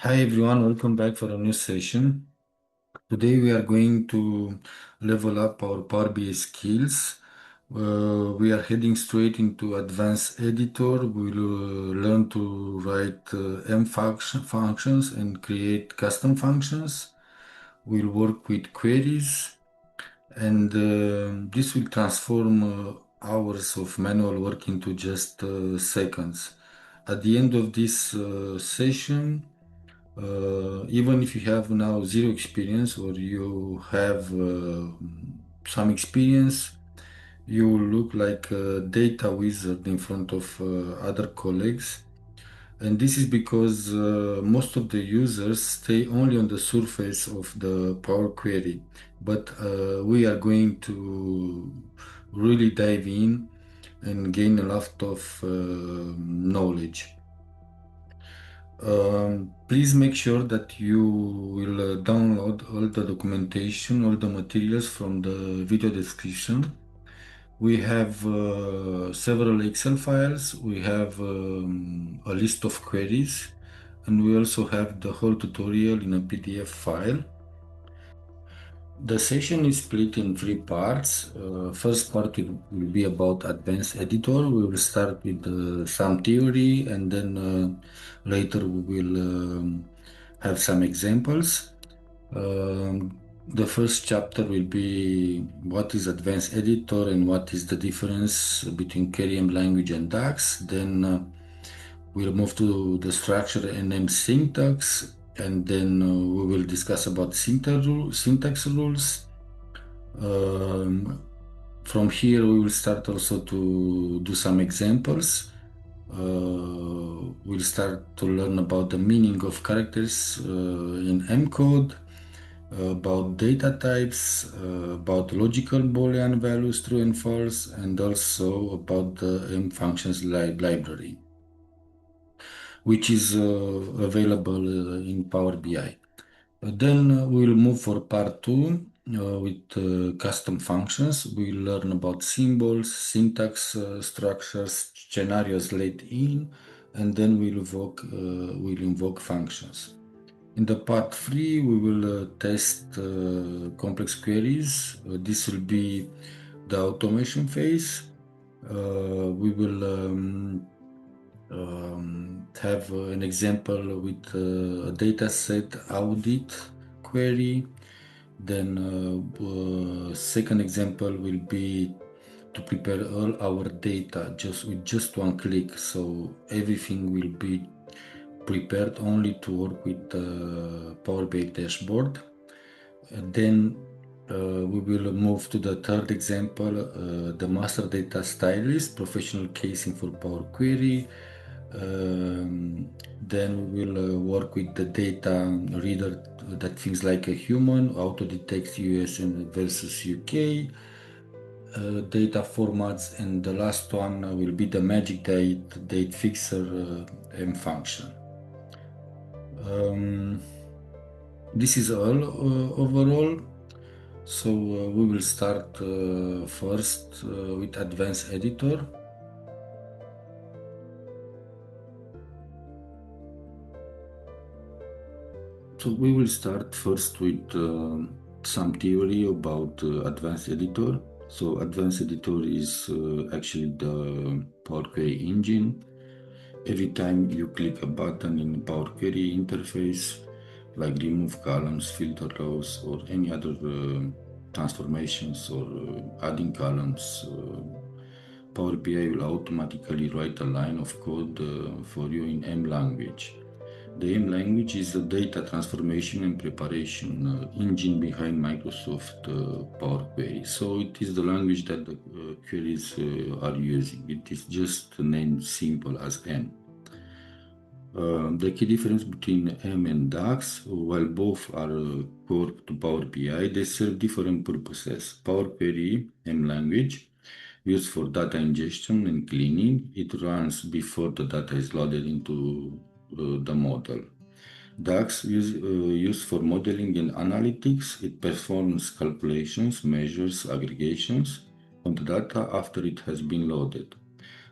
Hi everyone, welcome back for a new session. Today we are going to level up our Power BI skills. We are heading straight into Advanced Editor. We'll learn to write functions and create custom functions. We'll work with queries, and this will transform hours of manual work into just seconds. At the end of this session, even if you have now zero experience or you have some experience, you will look like a data wizard in front of other colleagues. And this is because most of the users stay only on the surface of the Power Query. But we are going to really dive in and gain a lot of knowledge. Please make sure that you will download all the documentation, all the materials from the video description. We have several Excel files, we have a list of queries, and we also have the whole tutorial in a PDF file. The session is split in three parts. First part will be about Advanced Editor. We will start with some theory, and then later we will have some examples. The first chapter will be what is Advanced Editor and what is the difference between KRM language and DAX. Then we'll move to the structure and name syntax, and then we will discuss about syntax rules. From here, we will start also to do some examples. We'll start to learn about the meaning of characters in M code, about data types, about logical Boolean values, true and false, and also about the M functions library, which is available in Power BI. Then we'll move for part two with custom functions. We'll learn about symbols, syntax structures, scenarios laid in, and then we'll invoke functions. In the part three, we will test complex queries. This will be the automation phase. We will have an example with a dataset audit query. Then second example will be to prepare all our data with just one click. So everything will be prepared only to work with the Power BI dashboard. Then we will move to the third example, the master data stylist, professional casing for Power Query. Then we will work with the data reader that thinks like a human, auto detects US and versus UK data formats, and the last one will be the magic date fixer M function. This is all overall. So we will start first with Advanced Editor. So we will start first with some theory about Advanced Editor. So Advanced Editor is actually the Power Query engine. Every time you click a button in Power Query interface, like remove columns, filter rows, or any other transformations or adding columns, Power BI will automatically write a line of code for you in M language. The M language is the data transformation and preparation engine behind Microsoft Power Query. So it is the language that the queries are using. It is just named simple as M. The key difference between M and DAX, while both are core to Power BI, they serve different purposes. Power Query, M language, used for data ingestion and cleaning. It runs before the data is loaded into the model. DAX used for modeling and analytics. It performs calculations, measures, aggregations on the data after it has been loaded.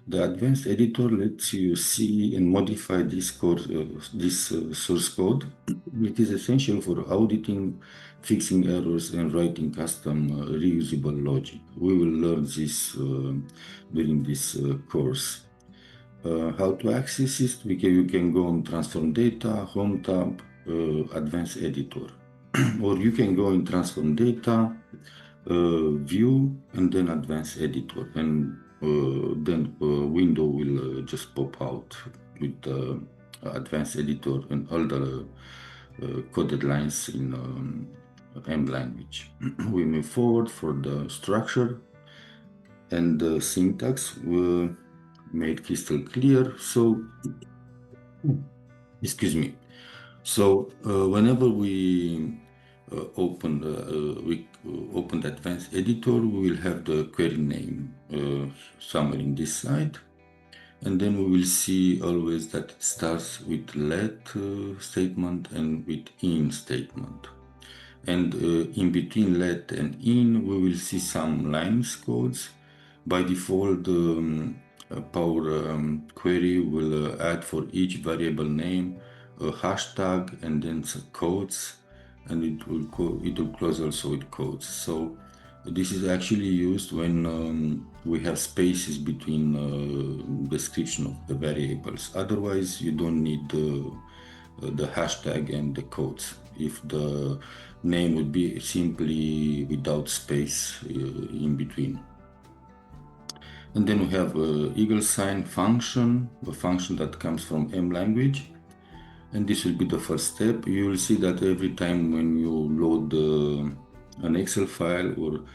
The advanced editor lets you see and modify this source code. It is essential for auditing, fixing errors, and writing custom reusable logic. We will learn this during this course. How to access it? You can go on Transform Data, Home tab, Advanced Editor. Or you can go in Transform Data, View, and then Advanced Editor. And then a window will just pop out with the Advanced Editor and all the coded lines in M language. We move forward for the structure and the syntax will made crystal clear. So, excuse me. So whenever we open the Advanced Editor, we will have the query name somewhere in this side. And then we will see always that it starts with let statement and with in statement. And in between let and in, we will see some lines codes. By default, Power Query will add for each variable name a hashtag and then some codes, and it will close also with codes. So this is actually used when we have spaces between description of the variables. Otherwise, you don't need the hashtag and the codes. If the name would be simply without space in between. And then we have equal sign function, a function that comes from M language. And this will be the first step. You will see that every time when you load an Excel file or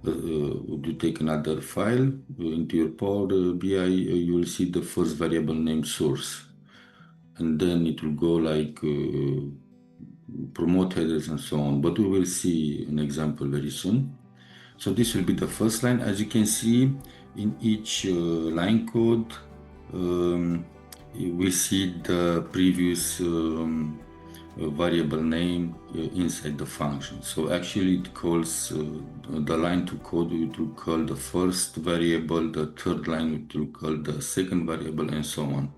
you take another file into your Power BI, you will see the first variable name source. And then it will go like promote headers and so on. But we will see an example very soon. So this will be the first line. As you can see, in each line code, we see the previous variable name inside the function. So actually it calls the line to code, it will call the first variable, the third line it will call the second variable, and so on.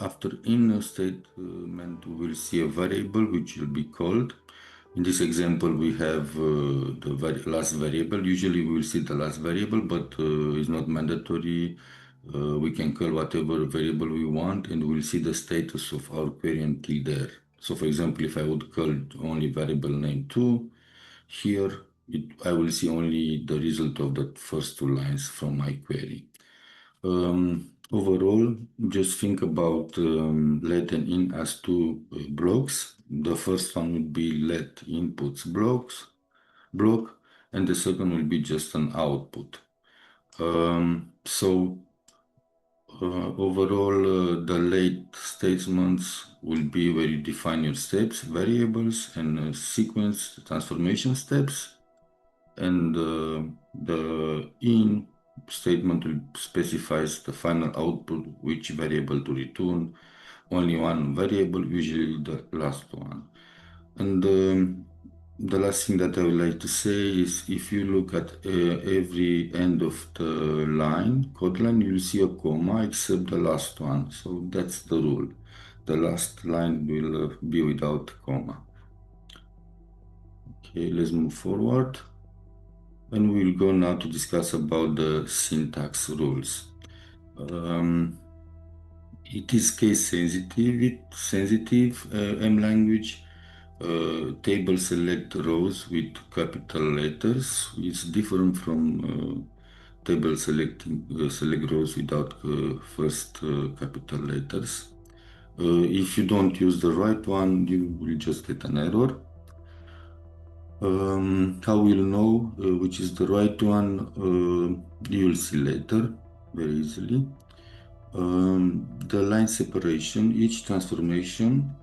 After in statement, we will see a variable which will be called. In this example, we have the last variable. Usually we will see the last variable, but it's not mandatory. We can call whatever variable we want and we'll see the status of our query until there. So for example, if I would call only variable name 2, here I will see only the result of the first two lines from my query. Overall, just think about let and in as two blocks. The first one would be let inputs block, and the second will be just an output. Overall, the late statements will be where you define your steps, variables, and sequence transformation steps. And the in statement will specifies the final output, which variable to return, only one variable, usually the last one. And the last thing that I would like to say is if you look at every end of the line, code line, you'll see a comma except the last one. So that's the rule. The last line will be without comma. Okay, let's move forward. And we'll go now to discuss about the syntax rules. It is case sensitive M language. Table select rows with capital letters. It's different from table select rows without first capital letters. If you don't use the right one, you will just get an error. How we'll know which is the right one? You will see later very easily. The line separation, each transformation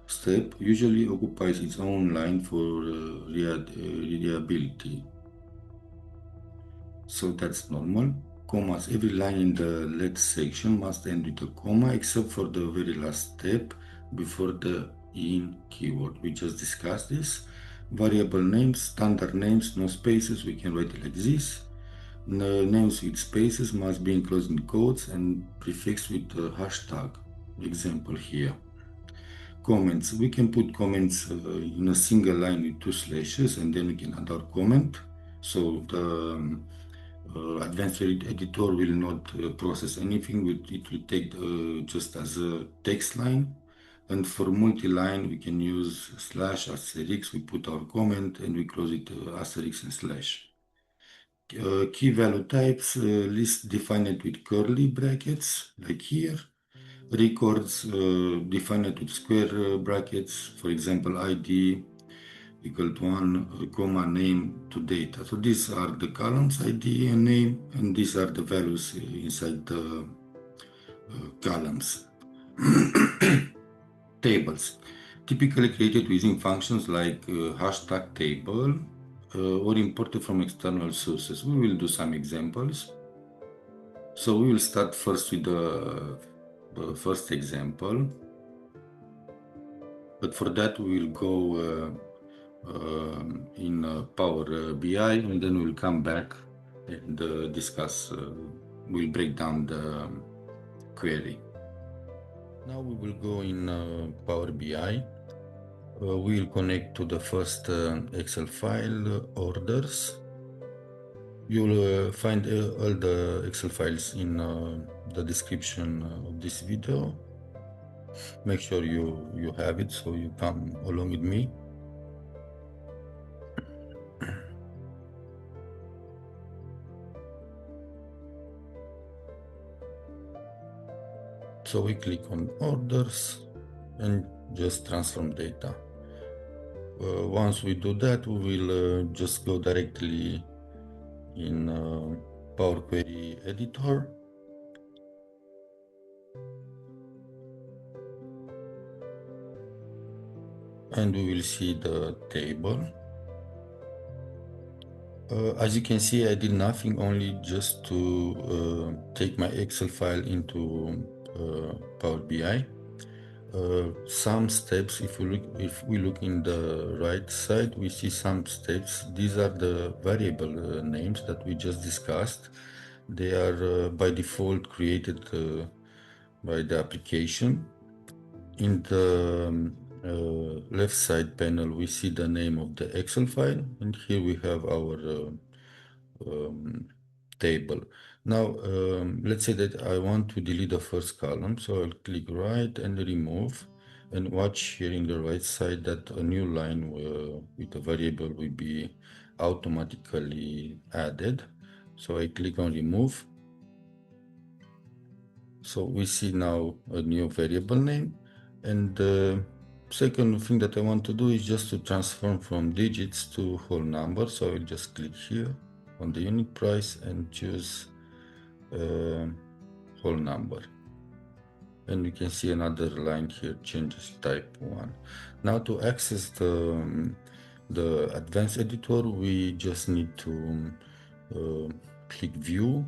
step usually occupies its own line for readability. So that's normal. Commas, every line in the let section must end with a comma except for the very last step before the in keyword. We just discussed this. Variable names, standard names, no spaces, we can write it like this. Names with spaces must be enclosed in quotes and prefixed with a hashtag. Example here. Comments. We can put comments in a single line with 2 slashes, and then we can add our comment. So the advanced editor will not process anything. It will take just as a text line. And for multi-line, we can use slash, asterisk. We put our comment and we close it asterisk and slash. Key value types, list defined with curly brackets, like here. Records defined with square brackets, for example, ID equal to 1, comma, name to data. So these are the columns, ID and name, and these are the values inside the columns. Tables, typically created using functions like hashtag table or imported from external sources. We will do some examples. So we will start first with the first example. But for that, we will go in Power BI, and then we'll come back and discuss, we'll break down the query. Now we will go in Power BI. We will connect to the first Excel file, orders. You'll find all the Excel files in the description of this video. Make sure you have it so you come along with me. So we click on orders and just transform data. Once we do that, we will just go directly in Power Query Editor. And we will see the table. As you can see, I did nothing, only just to take my Excel file into Power BI. Some steps, if we look in the right side, we see some steps. These are the variable names that we just discussed. They are by default created by the application. In the left side panel, we see the name of the Excel file, and here we have our table. Now, let's say that I want to delete the first column, so I'll click right and remove, and watch here in the right side that a new line with a variable will be automatically added. So I click on remove. So we see now a new variable name, and the second thing that I want to do is just to transform from digits to whole number. So I will just click here on the unit price and choose whole number. And you can see another line here, changes type 1. Now to access the advanced editor, we just need to click view,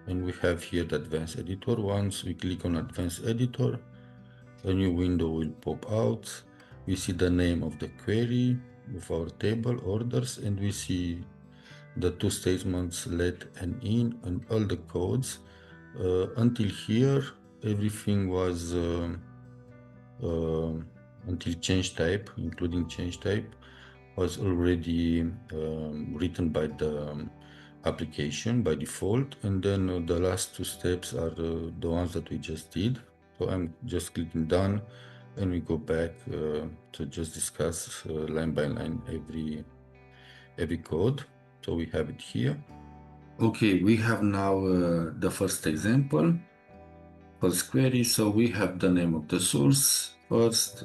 and we have here the advanced editor. Once we click on advanced editor, a new window will pop out. We see the name of the query of our table, orders, and we see the 2 statements, let and in, and all the codes. Until here, everything was until change type, including change type, was already written by the application by default, and then the last 2 steps are the ones that we just did. So I'm just clicking done, and we go back to just discuss line by line every code. So we have it here. Okay, we have now the first example, first query. So we have the name of the source. First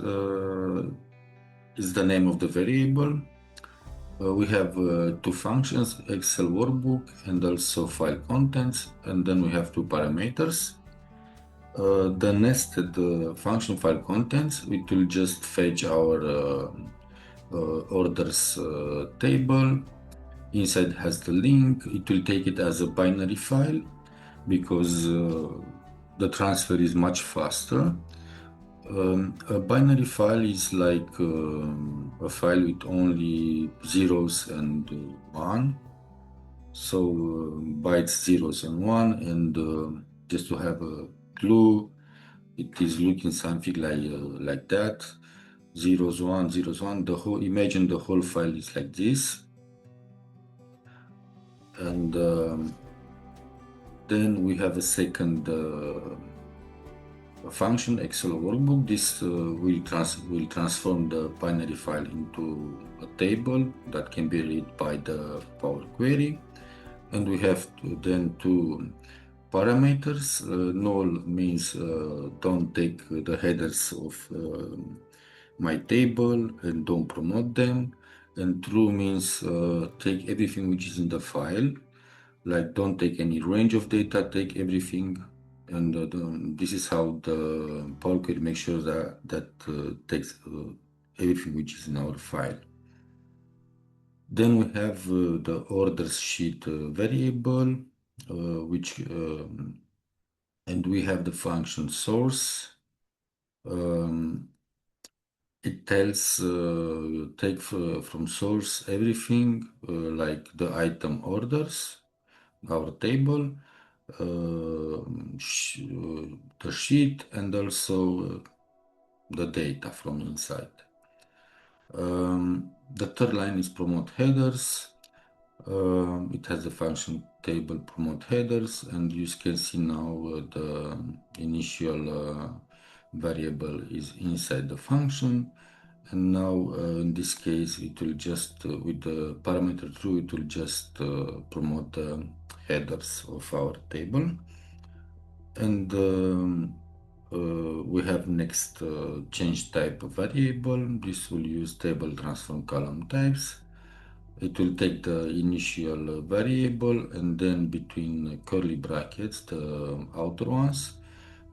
is the name of the variable. We have 2 functions, Excel workbook and also file contents, and then we have 2 parameters. The nested function file contents, it will just fetch our orders table. Inside has the link. It will take it as a binary file because the transfer is much faster. A binary file is like a file with only zeros and 1. So bytes zeros and one, and just to have a clue, it is looking something like that. Zeros one, zeros one. The whole, imagine the whole file is like this, and then we have a second function, Excel workbook. This will transform the binary file into a table that can be read by the Power Query. And we have then two parameters. Null means don't take the headers of my table and don't promote them. And true means take everything which is in the file, like don't take any range of data, take everything. And this is how the Power Query makes sure that takes everything which is in our file. Then we have the orders sheet variable, and we have the function source. It tells take from source everything like the item orders, our table, the sheet, and also the data from inside. The third line is promote headers. It has the function table promote headers, and you can see now the initial variable is inside the function. And now in this case, it will just, with the parameter true, it will just promote the headers of our table. And we have next change type variable. This will use table transform column types. It will take the initial variable, and then between curly brackets, the outer ones,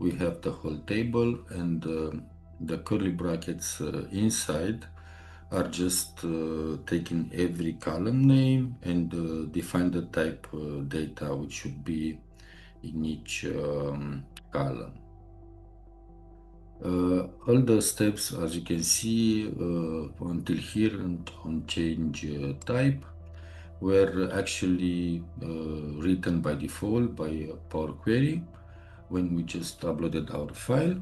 we have the whole table, and the curly brackets inside are just taking every column name and define the type data which should be in each column. All the steps, as you can see, until here and on change type were actually written by default by Power Query when we just uploaded our file.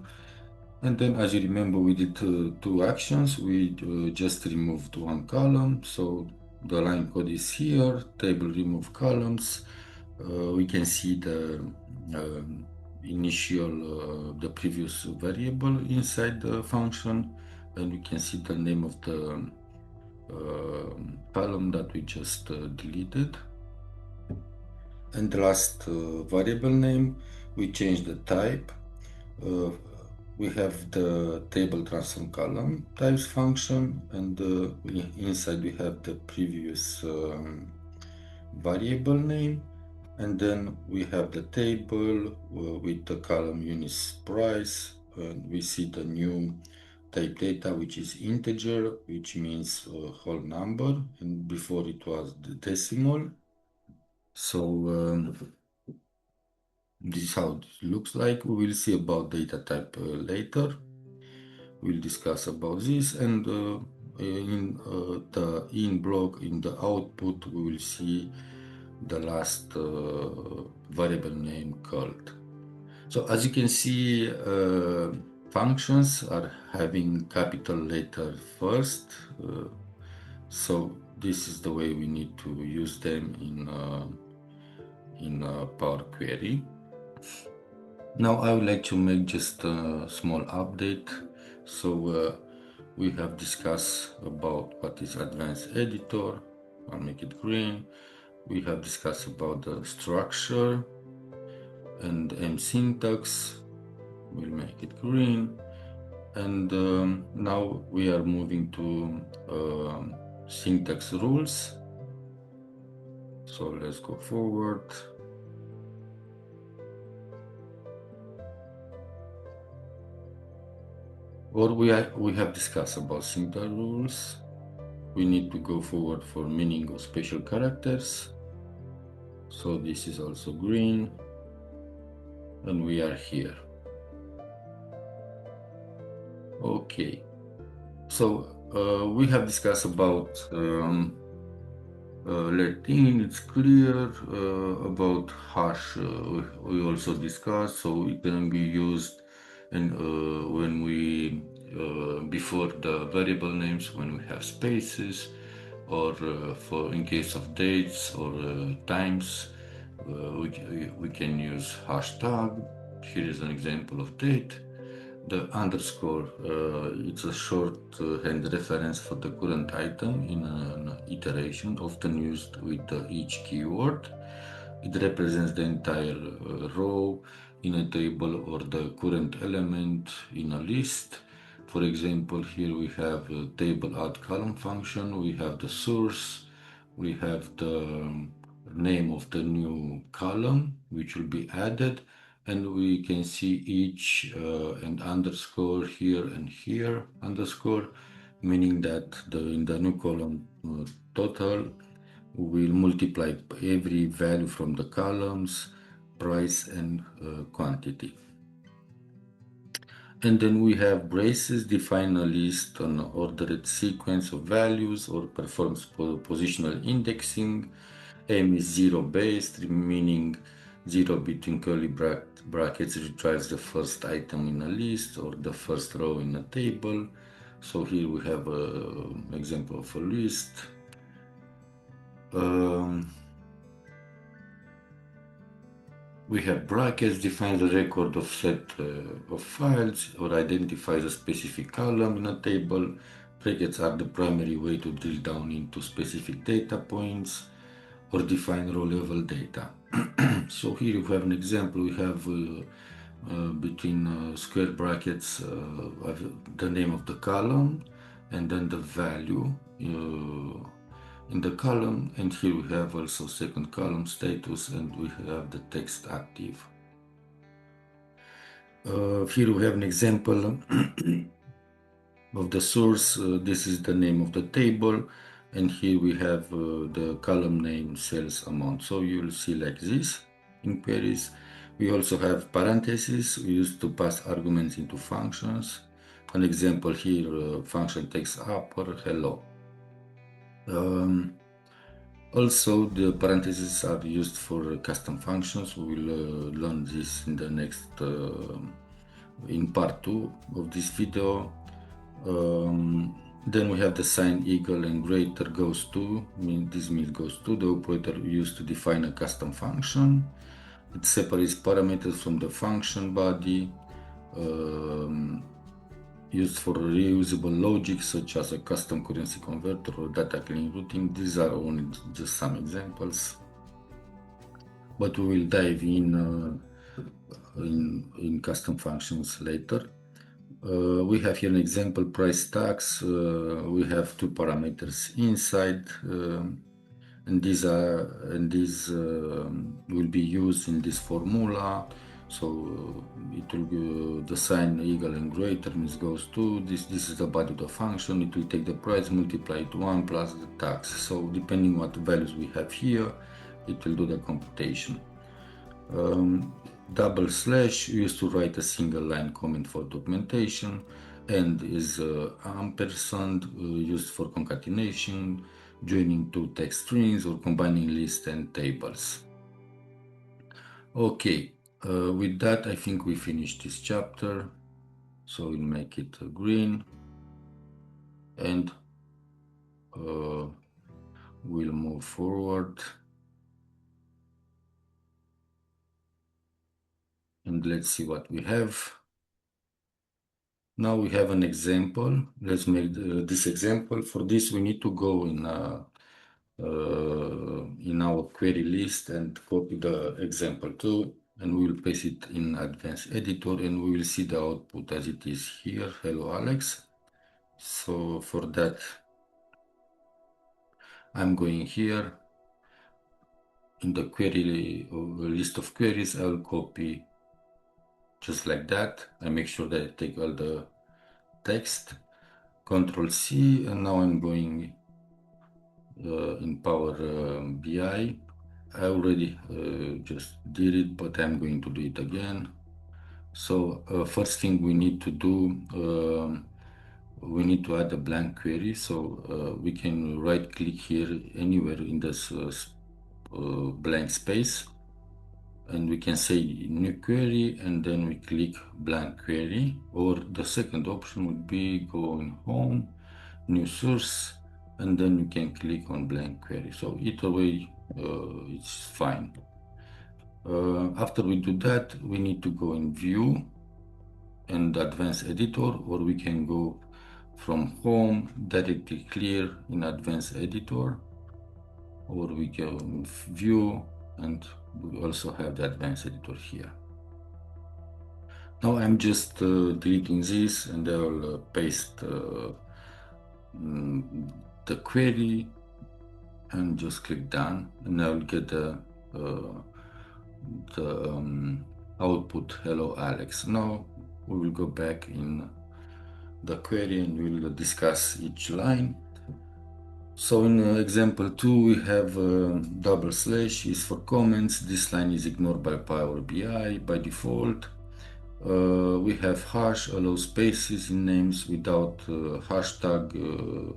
And then, as you remember, we did two actions. We just removed one column. So the line code is here, table remove columns. We can see the the previous variable inside the function, and we can see the name of the column that we just deleted. And the last variable name, we change the type. We have the table transform column types function, and inside we have the previous variable name, and then we have the table with the column units price, and we see the new type data, which is integer, which means whole number, and before it was the decimal. So this is how it looks like. We will see about data type later. We'll discuss about this, and in the in block, in the output, we will see the last variable name called. So as you can see, functions are having capital letter first. So this is the way we need to use them in Power Query. Now I would like to make just a small update. So we have discussed about what is Advanced Editor. I'll make it green. We have discussed about the structure and M syntax. We'll make it green. And now we are moving to syntax rules. So let's go forward. Or we have discussed about syntax rules. We need to go forward for meaning of special characters. So this is also green, and we are here. Okay, so we have discussed about let in, it's clear. About hash, we also discussed, so it can be used and when we before the variable names, when we have spaces, or for in case of dates or times, we can use hashtag. Here is an example of date. The underscore, it's a shorthand reference for the current item in an iteration, often used with each keyword. It represents the entire row in a table or the current element in a list. For example, here we have a table add column function, we have the source, we have the name of the new column which will be added, and we can see each and underscore here and here underscore, meaning that in the new column total we'll multiply every value from the columns, price and quantity. And then we have braces, define a list on ordered sequence of values or performs positional indexing. M is zero based, meaning zero between curly brackets retrieves the first item in a list or the first row in a table. So here we have an example of a list. We have brackets, defines the record of set of files or identifies a specific column in a table. Brackets are the primary way to drill down into specific data points or define row level data. So here you have an example. We have between square brackets the name of the column and then the value in the column, and here we have also second column status, and we have the text active. Here we have an example of the source. This is the name of the table, and here we have the column name, sales amount. So you'll see like this in queries. We also have parentheses we use to pass arguments into functions. An example here, function text upper hello. Also, the parentheses are used for custom functions. We will learn this in the next, in part 2 of this video. Then we have the sign equal and greater goes to, this means goes to, the operator used to define a custom function. It separates parameters from the function body, used for reusable logic such as a custom currency converter or data clean routing. These are only just some examples, but we will dive in custom functions later. We have here an example, price tags. We have two parameters inside, and these will be used in this formula. So it will be the sign equal and greater means goes to this. This is the body of the function. It will take the price, multiply it 1 plus the tax. So depending what values we have here, it will do the computation. Double slash used to write a single line comment for documentation, and is ampersand used for concatenation, joining two text strings or combining lists and tables. Okay, with that I think we finished this chapter, so we'll make it green and we'll move forward. And let's see what we have. Now we have an example. Let's make this example. For this, we need to go in our query list and copy the example 2, and we will paste it in Advanced Editor, and we will see the output as it is here. Hello, Alex. So for that, I'm going here in the query list of queries. I will copy just like that. I make sure that I take all the text, Control C, and now I'm going in Power BI. I already just did it, but I'm going to do it again. So first thing we need to do, we need to add a blank query. So we can right click here anywhere in this blank space, and we can say new query, and then we click blank query. Or the second option would be go in home, new source, and then you can click on blank query. So either way, it's fine. After we do that, we need to go in view and advanced editor, or we can go from home, directly clear in advanced editor, or we go in view, and we also have the advanced editor here. Now I'm just deleting this, and I will paste the query and just click done, and I will get the output hello Alex. Now we will go back in the query and we'll discuss each line. So in example 2 we have double slash is for comments. This line is ignored by Power BI by default. We have hash allows spaces in names. Without hashtag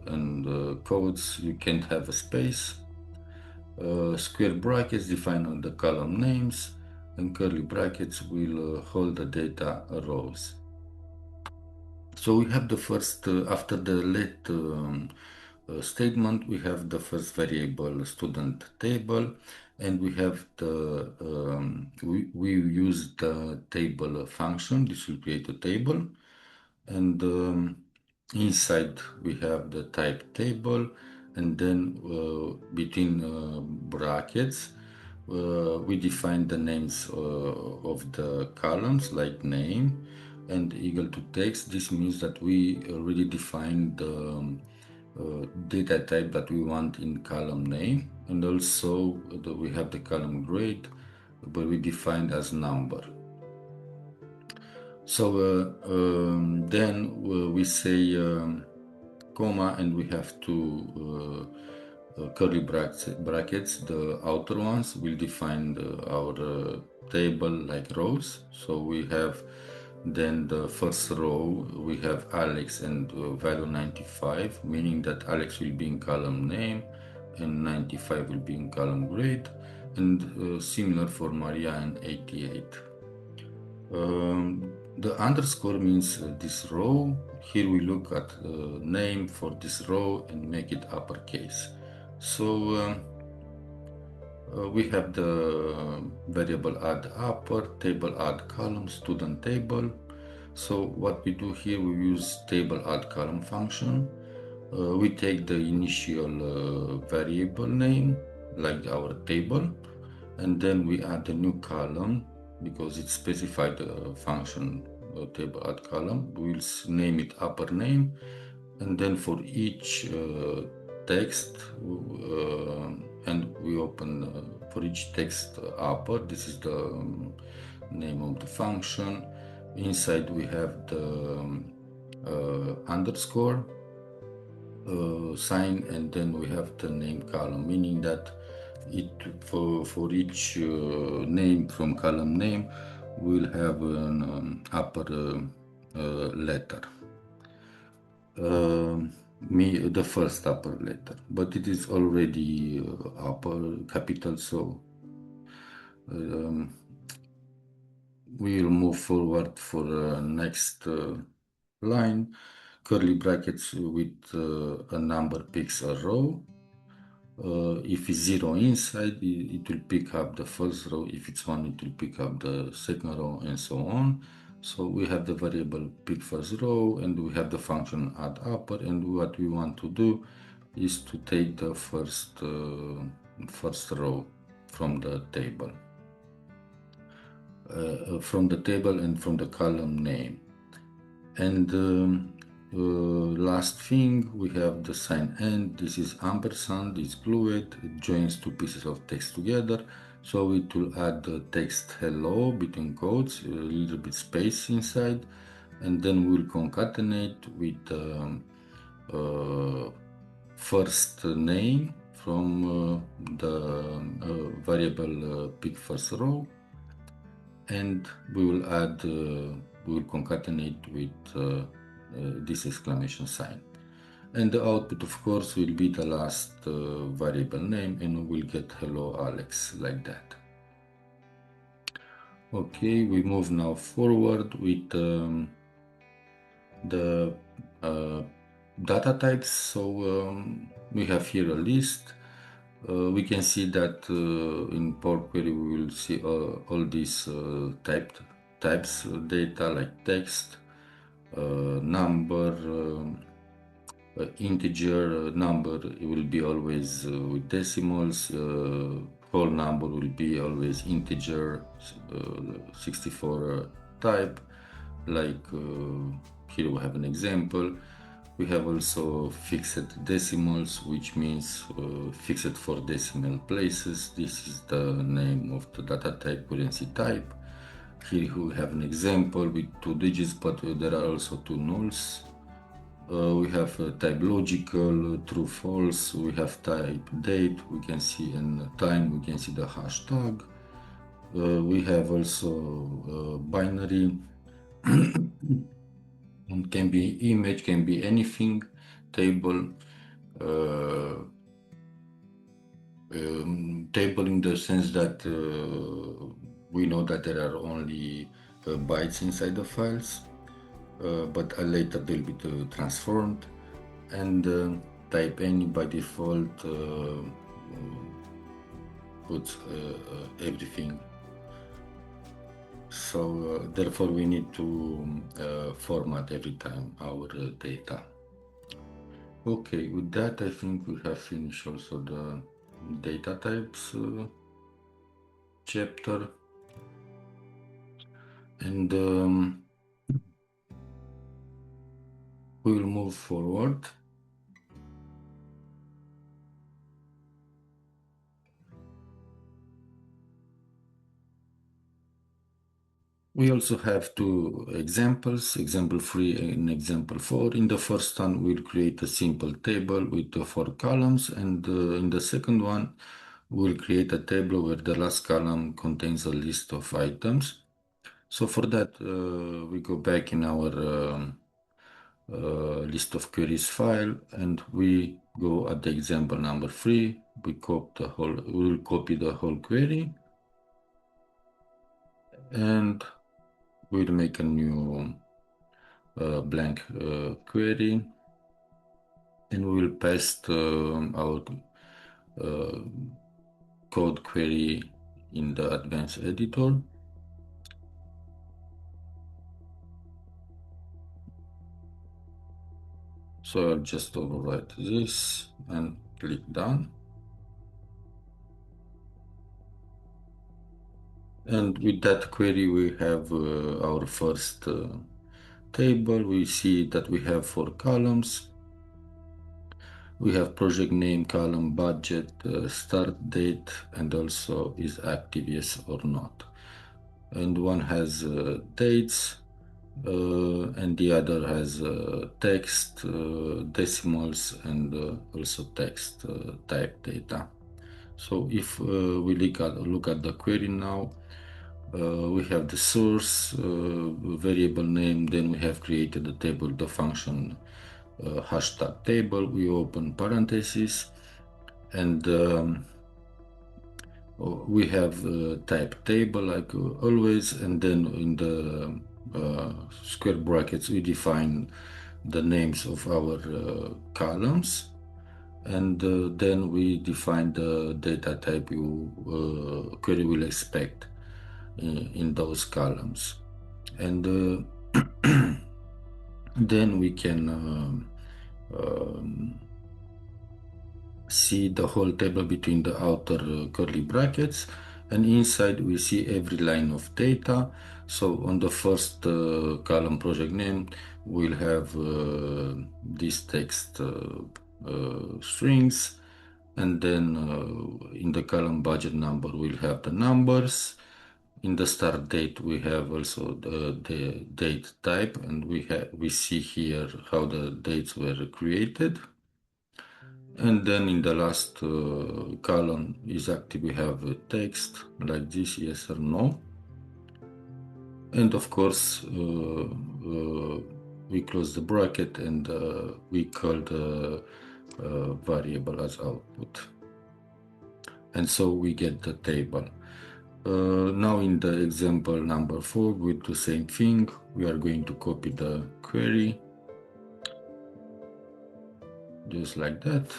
and codes you can't have a space. Square brackets define all the column names, and curly brackets will hold the data rows. So we have the first, after the let statement, we have the first variable student table, and we have the, we use the table function. This will create a table, and inside we have the type table, and then between brackets we define the names of the columns, like name and equal to text. This means that we already defined the data type that we want in column name, and also we have the column grade, but we defined as number. So then we say comma, and we have to curly brackets. The outer ones will define our table like rows. So we have then the first row, we have Alex and value 95, meaning that Alex will be in column name and 95 will be in column grade, and similar for Maria and 88. The underscore means this row. Here we look at name for this row and make it uppercase. So we have the variable add upper, table add column, student table. So what we do here, we use table add column function. We take the initial variable name, like our table, and then we add a new column because it specified the function table add column. We'll name it upper name, and then for each text, and we open for each text upper. This is the name of the function. Inside we have the underscore sign, and then we have the name column, meaning that it for each name from column name we'll have an upper letter, the first upper letter, but it is already upper capital, so we'll move forward for next line. Curly brackets with a number picks a row. If it's 0 inside, it will pick up the first row. If it's 1, it will pick up the second row, and so on. So we have the variable pick first row, and we have the function add upper, and what we want to do is to take the first row from the table. And from the column name. And last thing, we have the sign and. This is ampersand, it's glued, it joins two pieces of text together. So it will add the text hello between quotes, a little bit space inside, and then we'll concatenate with the first name from the variable pick first row, and we will add, we will concatenate with this exclamation sign. And the output, of course, will be the last variable name, and we'll get hello Alex, like that. Okay, we move now forward with the data types. So we have here a list. We can see that in Power Query we will see all these types of data, like text, number, integer number will be always with decimals, whole number will be always integer, 64 type, like here we have an example. We have also fixed decimals, which means fixed for decimal places. This is the name of the data type, currency type. Here we have an example with 2 digits, but there are also 2 nulls. We have type logical, true, false. We have type date. We can see in time, we can see the hashtag. We have also binary. It can be image, can be anything, table. Table in the sense that we know that there are only bytes inside the files, but later they'll be transformed. And type any by default puts everything. So therefore we need to format every time our data. Okay, with that I think we have finished also the data types chapter. And we will move forward. We also have 2 examples, example 3 and example 4. In the first one, we'll create a simple table with 4 columns, and in the second one, we'll create a table where the last column contains a list of items. So for that, we go back in our list of queries file, and we go at the example number 3. We will copy the whole query, and we'll make a new blank query, and we will paste our code query in the advanced editor. So I'll just overwrite this and click done. And with that query, we have our first table. We see that we have 4 columns. We have project name, column, budget, start date, and also is active, yes or not. And one has dates, and the other has text, decimals, and also text type data. So if we look at the query now, we have the source, variable name, then we have created the table, the function hashtag table. We open parentheses, and we have type table like always, and then in the square brackets we define the names of our columns, and then we define the data type query will expect in those columns, and then we can see the whole table between the outer curly brackets, and inside we see every line of data. So on the first column, project name, we'll have this text strings, and then in the column budget number we'll have the numbers. In the start date we have also the date type, and we see here how the dates were created. And then in the last column is active, we have a text like this, yes or no. And of course, we close the bracket, and we call the variable as output. And so we get the table. Now in the example number 4, we do the same thing. We are going to copy the query, just like that.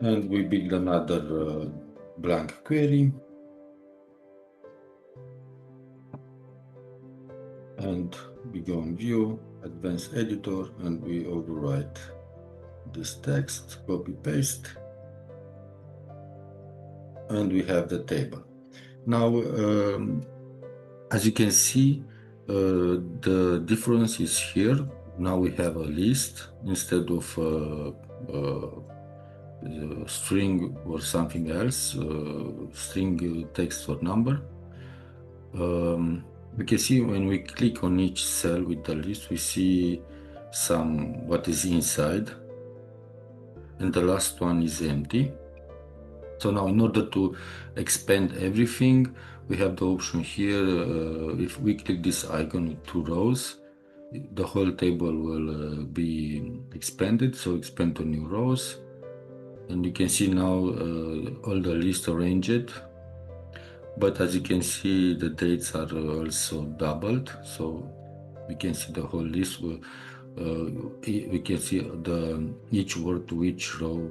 And we build another blank query. And we go on View, Advanced Editor, and we overwrite this text, copy paste, and we have the table. Now, as you can see, the difference is here. Now we have a list instead of string or something else, string, text or number. We can see when we click on each cell with the list, we see what is inside, and the last one is empty. So now in order to expand everything, we have the option here. If we click this icon with 2 rows, the whole table will be expanded. So expand to new rows, and you can see now all the list arranged. But as you can see, the dates are also doubled, so we can see the whole list. We can see each word to each row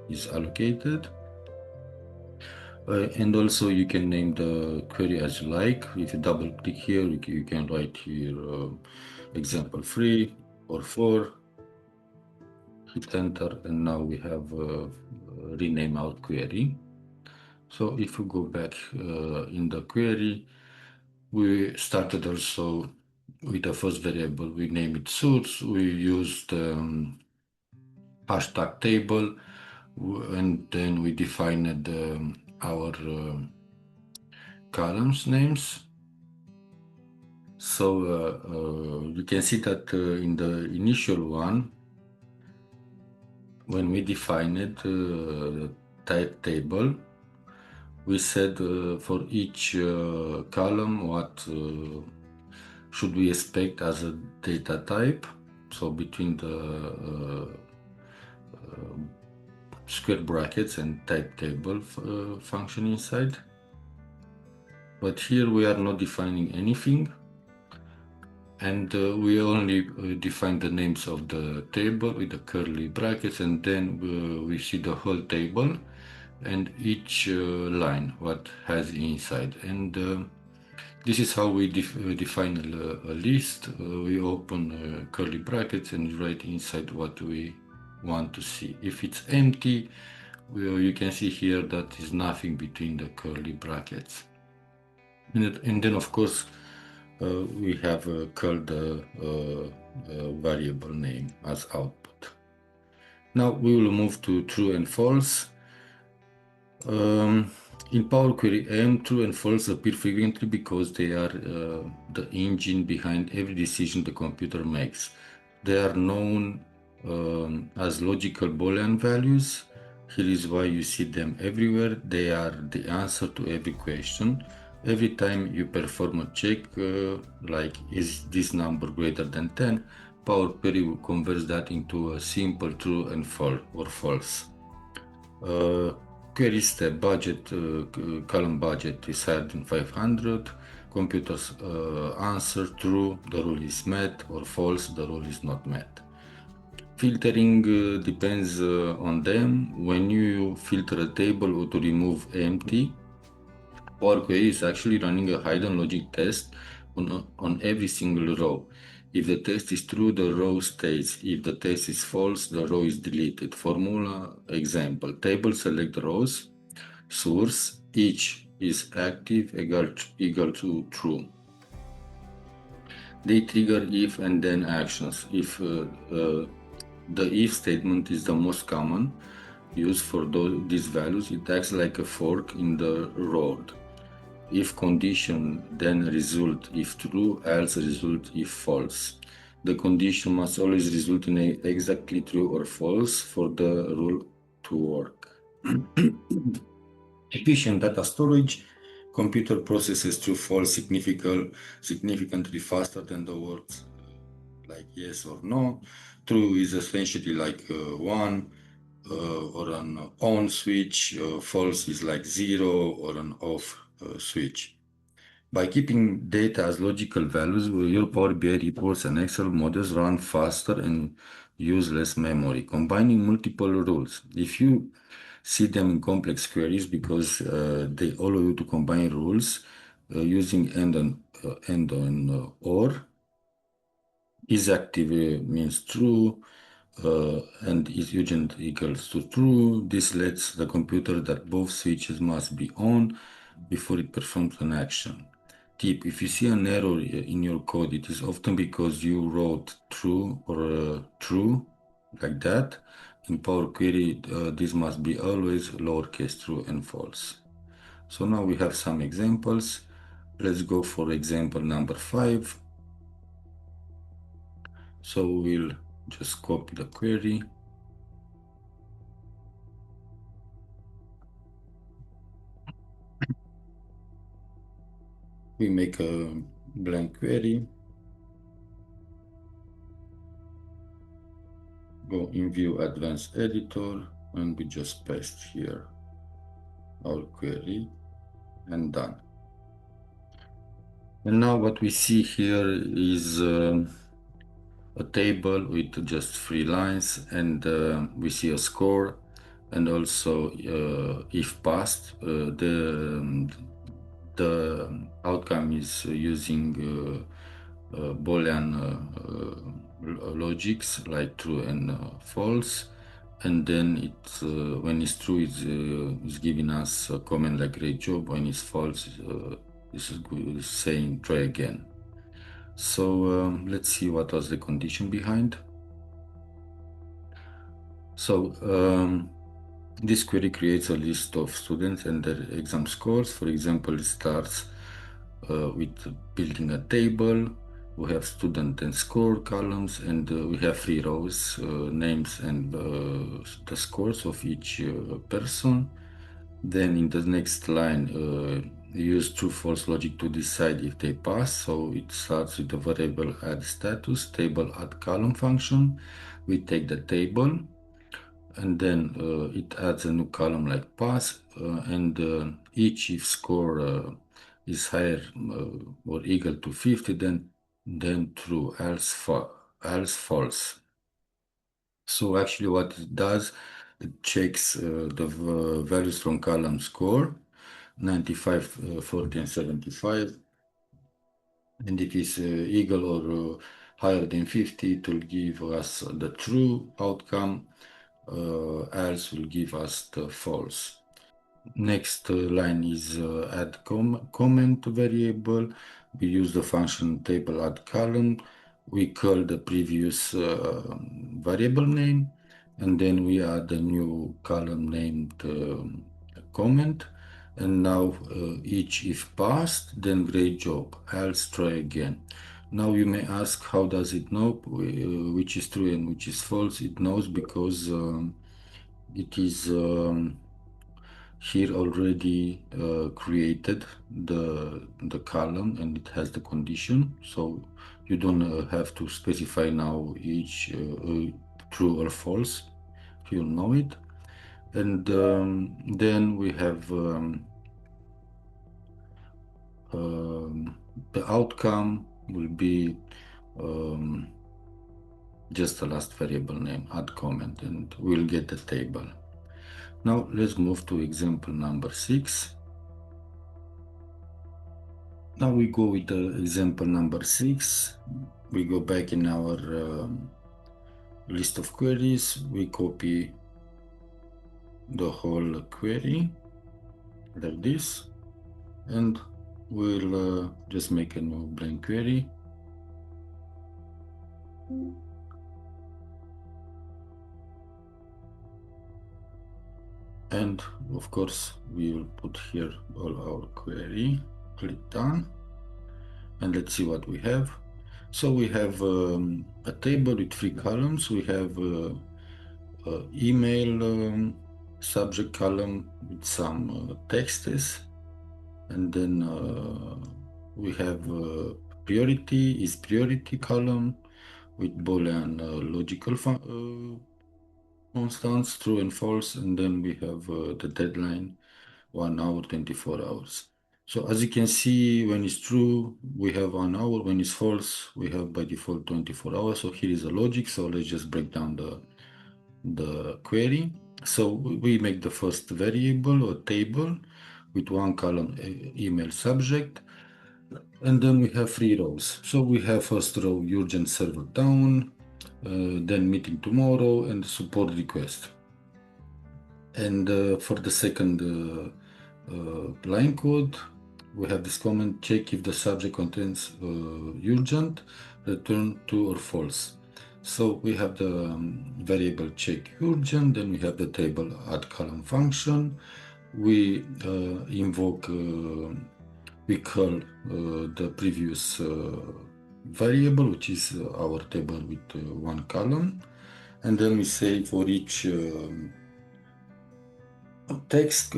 is allocated. And also you can name the query as you like. If you double click here, you can write here example 3 or 4, hit enter, and now we have rename our query. So if we go back in the query, we started also with the first variable. We name it source. We used hashtag table, and then we defined our columns names. So you can see that in the initial one, when we defined the type table, we said for each column what should we expect as a data type. So between the square brackets and type table function inside. But here we are not defining anything, and we only define the names of the table with the curly brackets, and then we see the whole table and each line what has inside. And this is how we define a list. We open curly brackets and write inside what we want to see. If it's empty, you can see here that is nothing between the curly brackets. And then of course we have called the variable name as output. Now we will move to true and false. In Power Query M, true and false appear frequently because they are the engine behind every decision the computer makes. They are known as logical Boolean values. Here is why you see them everywhere. They are the answer to every question. Every time you perform a check, like is this number greater than 10, Power Query converts that into a simple true and false. Query step budget, column budget is higher than 500. Computer's answer true, the rule is met, or false, the rule is not met. Filtering depends on them. When you filter a table or to remove empty, Power Query is actually running a hidden logic test on every single row. If the test is true, the row stays. If the test is false, the row is deleted. Formula example: table select rows, source, each is active equal to true. They trigger if and then actions. If the if statement is the most common used for these values, it acts like a fork in the road. If condition, then result if true, else result if false. The condition must always result in exactly true or false for the rule to work. Efficient data storage computer processes true false significantly faster than the words like yes or no. True is essentially like one or an on switch. False is like zero or an off switch. By keeping data as logical values, your Power BI reports and Excel models run faster and use less memory, combining multiple rules. If you see them in complex queries because they allow you to combine rules using and on or is active means true and is urgent equals to true. This lets the computer that both switches must be on before it performs an action. Tip: if you see an error in your code, it is often because you wrote true or true like that. In Power Query, this must be always lowercase true and false. So now we have some examples. Let's go for example number 5. So we'll just copy the query. We make a blank query. Go in View Advanced Editor, and we just paste here our query and done. And now what we see here is a table with just 3 lines, and we see a score, and also if passed, the outcome is using Boolean logics like true and false, and then it's when it's true, it's giving us a comment like great job. When it's false, this is good, saying try again. So let's see what was the condition behind. So this query creates a list of students and their exam scores. For example, it starts with building a table. We have student and score columns, and we have 3 rows, names and the scores of each person. Then in the next line, use true false logic to decide if they pass. So it starts with the variable add status, table add column function. We take the table, and then it adds a new column like pass, and each if score is higher or equal to 50, then true, else false. So actually what it does, it checks the values from column score, 95, 40, and 75. And if it's equal or higher than 50, it will give us the true outcome, else will give us the false. Next line is add comment variable. We use the function table add column. We call the previous variable name, and then we add a new column named comment. And now each if passed, then great job, else try again. Now you may ask, how does it know which is true and which is false? It knows because it is here already created the column, and it has the condition, so you don't have to specify now each true or false. You'll know it. And then we have the outcome will be just the last variable name, add comment, and we'll get the table. Now let's move to example number 6. Now we go with the example number 6. We go back in our list of queries. We copy the whole query like this, and we'll just make a new blank query. And of course, we will put here all our query. Click done, and let's see what we have. So we have a table with 3 columns. We have email subject column with some texts, and then we have priority column with Boolean logical constants, true and false, and then we have the deadline, 1 hour, 24 hours. So as you can see, when it's true, we have 1 hour. When it's false, we have by default 24 hours. So here is the logic. So let's just break down the query. So we make the first variable or table with one column email subject, and then we have 3 rows. So we have first row urgent server down, then meeting tomorrow, and support request. And for the second line code, we have this comment: check if the subject contains urgent, return true or false. So we have the variable check urgent, then we have the table add column function. We invoke, we call the previous variable, which is our table with one column. And then we say for each text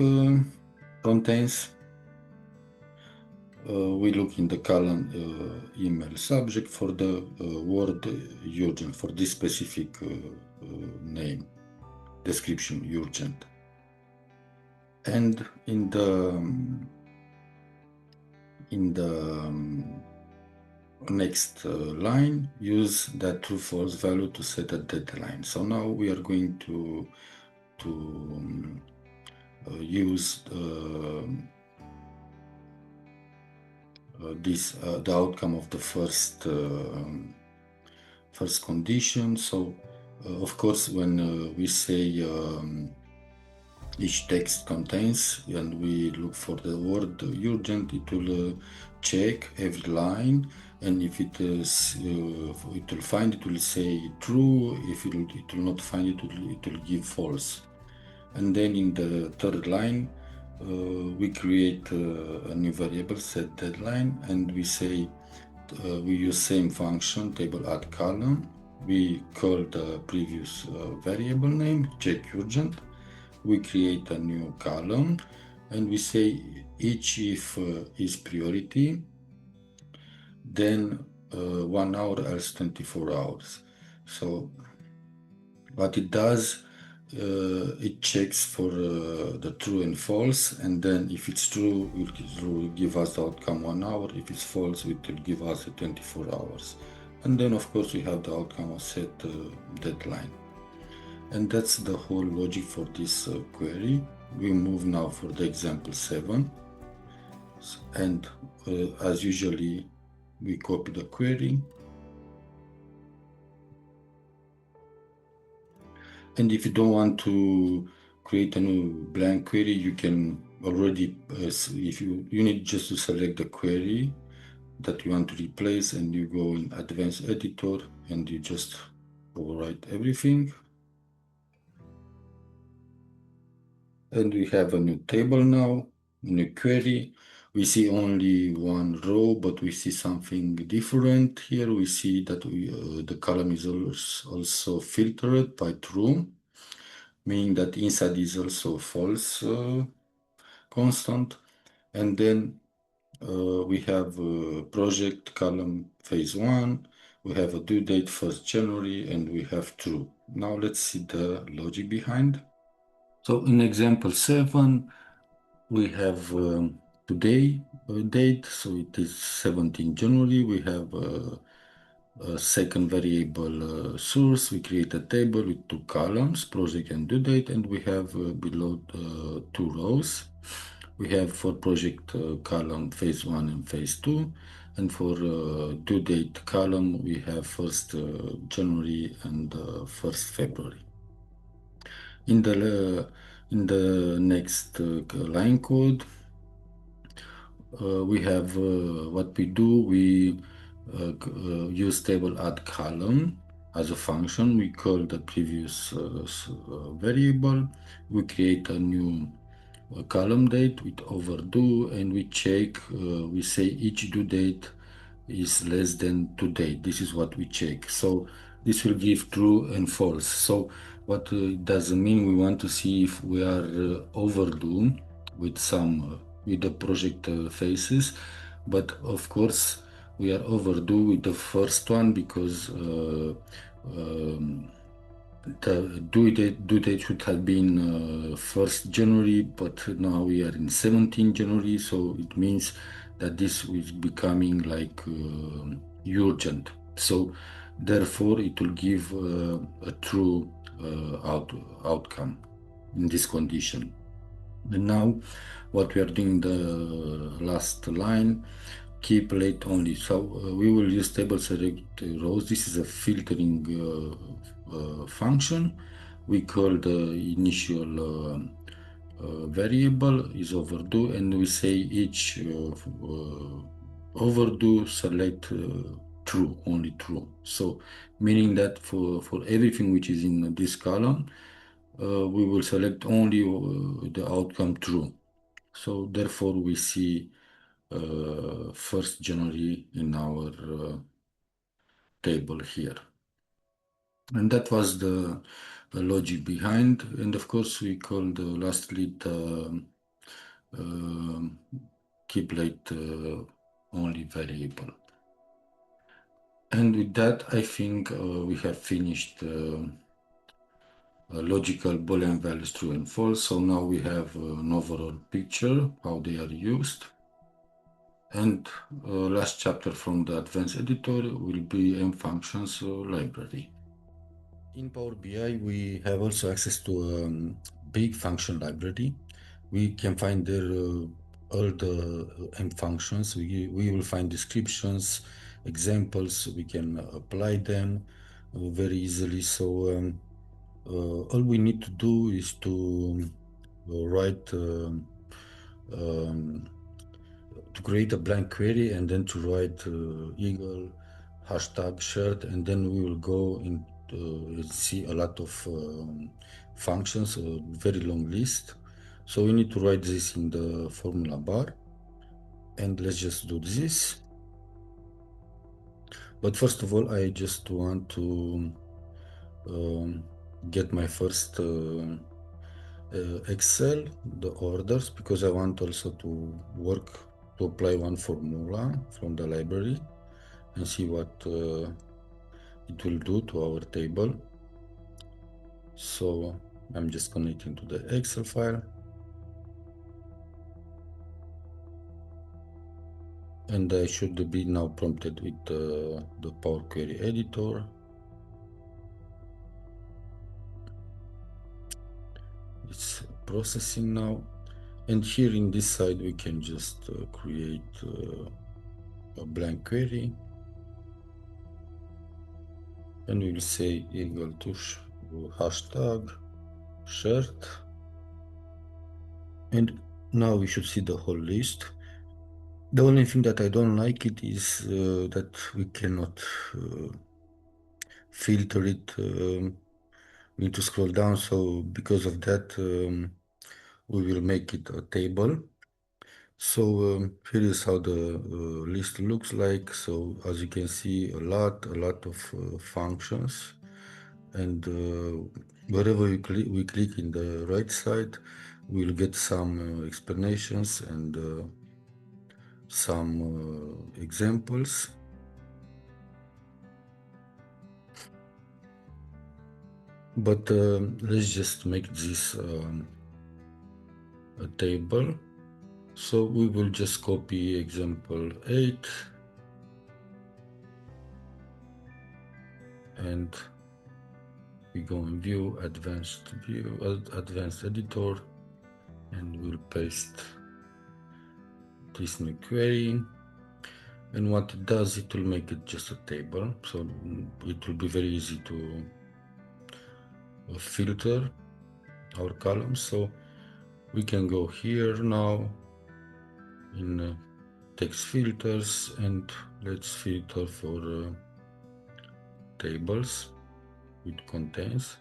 contains, we look in the column email subject for the word urgent, for this specific name, description urgent. And in the next line, use that true false value to set a deadline. So now we are going to use the outcome of the first condition. So of course, when we say each text contains, and we look for the word urgent, it will check every line, and if it is it will find, it will say true. If it will not find it, it will give false. And then in the third line, we create a new variable, set deadline, and we say we use same function, table add column. We call the previous variable name, check urgent. We create a new column, and we say each if is priority, then 1 hour, else 24 hours. So what it does, it checks for the true and false, and then if it's true, it will give us the outcome 1 hour. If it's false, it will give us 24 hours. And then of course we have the outcome of set deadline. And that's the whole logic for this query. We move now for the example 7. And as usually, we copy the query. And if you don't want to create a new blank query, you can already, if you need just to select the query that you want to replace, and you go in Advanced Editor and you just overwrite everything. And we have a new table now, new query. We see only one row, but we see something different here. We see that the column is also filtered by true, meaning that inside is also false constant. And then we have a project column phase 1. We have a due date 1st January, and we have true. Now let's see the logic behind. So in example 7, we have today date, so it is 17 January. We have a second variable source. We create a table with 2 columns, project and due date, and we have below 2 rows. We have for project column phase 1 and phase 2, and for due date column we have 1st January and 1st February. In the next line code, we have what we do. We use table add column as a function. We call the previous variable. We create a new column date with overdue, and we check. We say each due date is less than today. This is what we check. So this will give true and false. So what it doesn't mean, we want to see if we are overdue with some with the project faces, but of course we are overdue with the first one because the due date should have been 1st January, but now we are in 17th January, so it means that this is becoming like urgent. So therefore it will give a true outcome in this condition. And now what we are doing the last line, keep late only. So we will use table select rows. This is a filtering function. We call the initial variable is overdue, and we say each overdue select true, only true. So meaning that for everything which is in this column, we will select only the outcome true. So therefore we see 1st January in our table here. And that was the logic behind. And of course we call the lastly the keep late only variable. And with that, I think we have finished logical Boolean values true and false. So now we have an overall picture how they are used. And last chapter from the advanced editor will be M functions library. In Power BI, we have also access to a big function library. We can find there all the M functions. We will find descriptions, examples. We can apply them very easily. So all we need to do is to write to create a blank query and then to write eagle hashtag shared, and then we will go in see a lot of functions, a very long list. So we need to write this in the formula bar, and let's just do this. But first of all, I just want to get my first Excel, the orders, because I want also to work to apply one formula from the library and see what it will do to our table. So I'm just connecting to the Excel file. And I should be now prompted with the Power Query editor. It's processing now. And here in this side, we can just create a blank query. And we will say equal to hashtag shirt. And now we should see the whole list. The only thing that I don't like it is that we cannot filter it. We need to scroll down. So because of that, we will make it a table. So here is how the list looks like. So as you can see, a lot of functions, and wherever we click in the right side, we'll get some explanations and some examples. But let's just make this a table. So we will just copy example 8 and we go in view, advanced editor, and we'll paste this new query. And what it does, it will make it just a table. So it will be very easy to filter our columns. So we can go here now in text filters, and let's filter for tables with contents.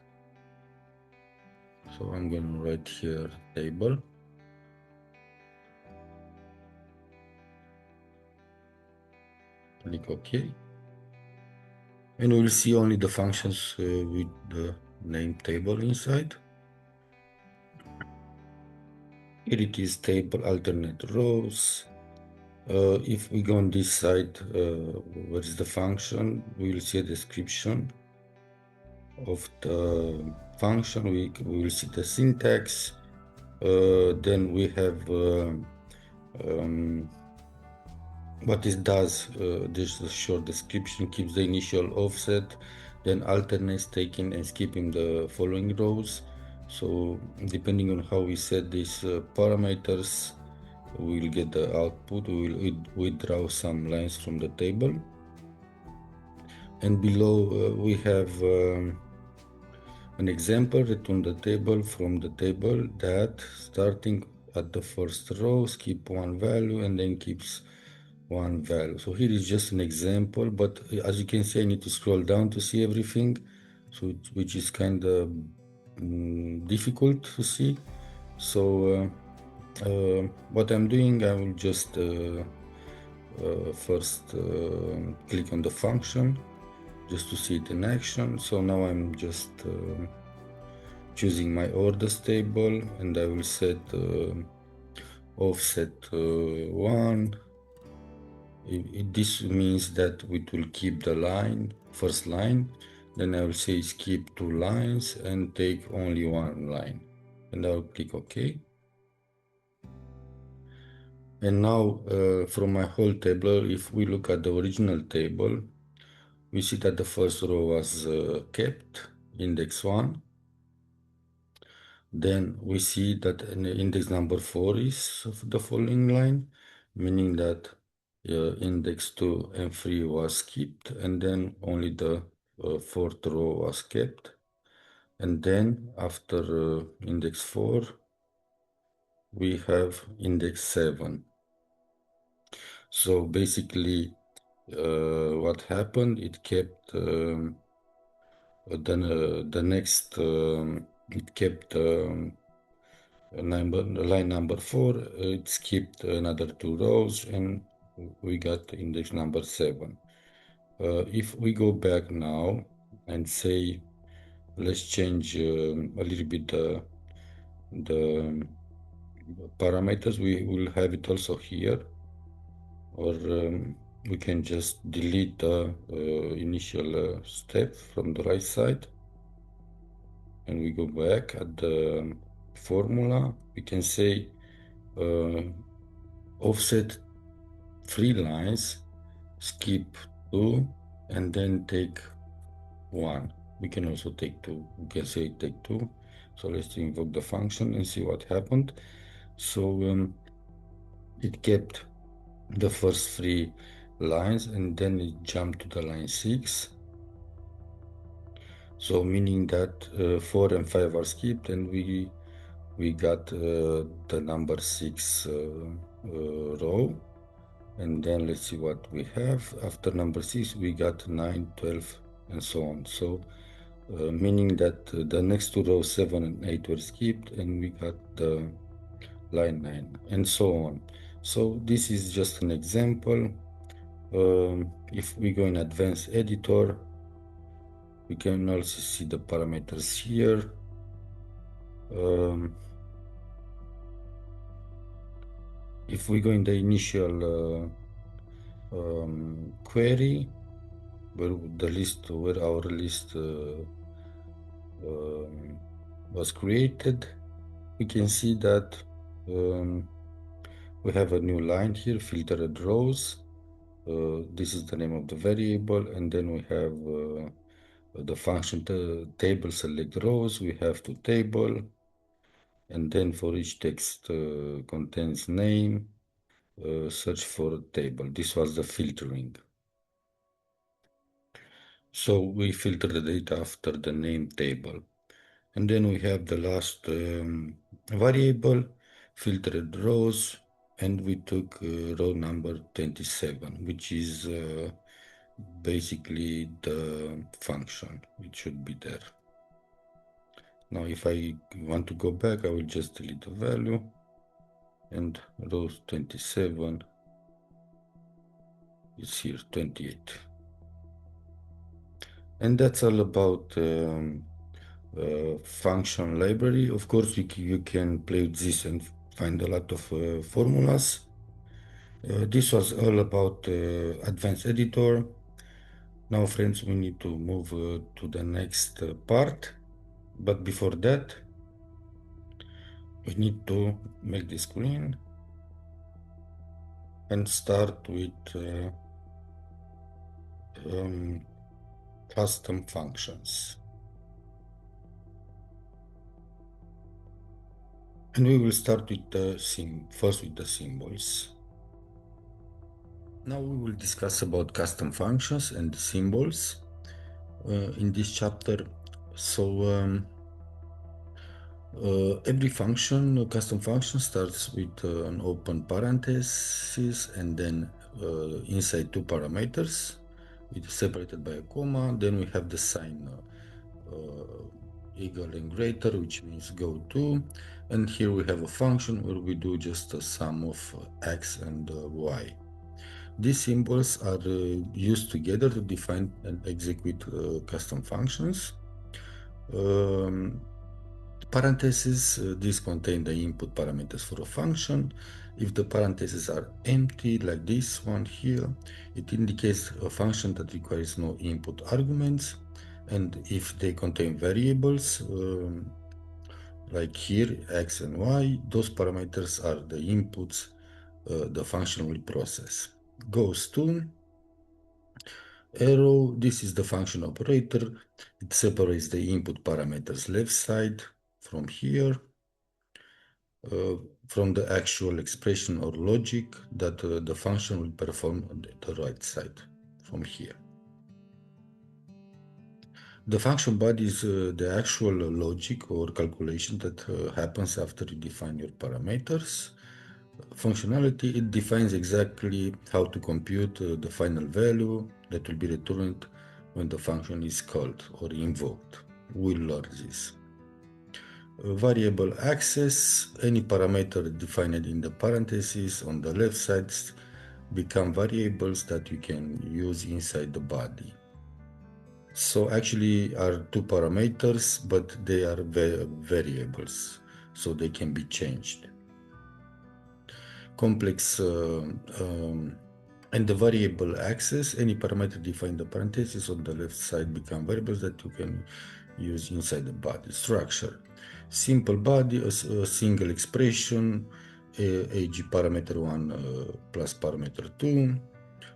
So I'm going to write here table. Click OK. And we'll see only the functions with the name table inside. Here it is table alternate rows. If we go on this side, where is the function, we will see a description of the function. We will see the syntax. Then we have what it does. This is a short description. Keeps the initial offset, then alternates taking and skipping the following rows. So depending on how we set these parameters, we will get the output. We will withdraw some lines from the table. And below we have an example. Return the table from the table that starting at the first row, skip one value and then keeps one value. So here is just an example, but as you can see, I need to scroll down to see everything, so which is kind of difficult to see. So what I'm doing, I will just first click on the function just to see it in action. So now I'm just choosing my orders table, and I will set offset 1. This means that it will keep the line, first line. Then I will say skip 2 lines and take only 1 line, and I'll click OK. And now from my whole table, if we look at the original table, we see that the first row was kept, index 1. Then we see that index number 4 is the following line, meaning that index 2 and 3 was skipped, and then only the fourth row was kept. And then after index 4, we have index 7. So basically what happened, it kept the next, it kept line number 4, it skipped another 2 rows, and we got index number 7. If we go back now and say, let's change a little bit the parameters, we will have it also here, or we can just delete the initial step from the right side, and we go back at the formula. We can say offset 3 lines, skip 2, and then take 1. We can also take 2. We can say take 2. So let's invoke the function and see what happened. So it kept the first 3 lines, and then it jumped to the line 6. So meaning that 4 and 5 are skipped, and we got the number 6 row. And then let's see what we have. After number 6, we got 9, 12, and so on. So meaning that the next 2 rows, 7 and 8, were skipped, and we got the line 9, and so on. So this is just an example. If we go in Advanced Editor, we can also see the parameters here. If we go in the initial query, where our list was created, we can see that we have a new line here, filtered rows. This is the name of the variable, and then we have the function table select rows. We have to table, and then for each text contains name, search for table. This was the filtering. So we filter the data after the name table. And then we have the last variable, filtered rows, and we took row number 27, which is basically the function. It should be there. Now if I want to go back, I will just delete the value, and row 27 is here, 28. And that's all about function library. Of course, you can play with this and find a lot of formulas. This was all about Advanced Editor. Now, friends, we need to move to the next part. But before that, we need to make the screen and start with custom functions. And we will start with first with the symbols. Now we will discuss about custom functions and symbols in this chapter. So every function, custom function, starts with an open parenthesis and then inside two parameters, it's separated by a comma. Then we have the sign equal and greater, which means go to, and here we have a function where we do just a sum of x and y. These symbols are used together to define and execute custom functions. Parentheses, these contain the input parameters for a function. If the parentheses are empty, like this one here, it indicates a function that requires no input arguments. And if they contain variables, like here, x and y, those parameters are the inputs the function will process. Goes to arrow, this is the function operator. It separates the input parameters left side from here, from the actual expression or logic that the function will perform on the right side from here. The function body is the actual logic or calculation that happens after you define your parameters. Functionality, it defines exactly how to compute the final value that will be returned when the function is called or invoked. We'll learn this. Variable access, any parameter defined in the parentheses on the left side become variables that you can use inside the body. So actually are two parameters, but they are variables, so they can be changed. Complex and the variable access, any parameter defined in the parentheses on the left side become variables that you can use inside the body. Structure, simple body, a single expression, ag parameter 1 plus parameter 2.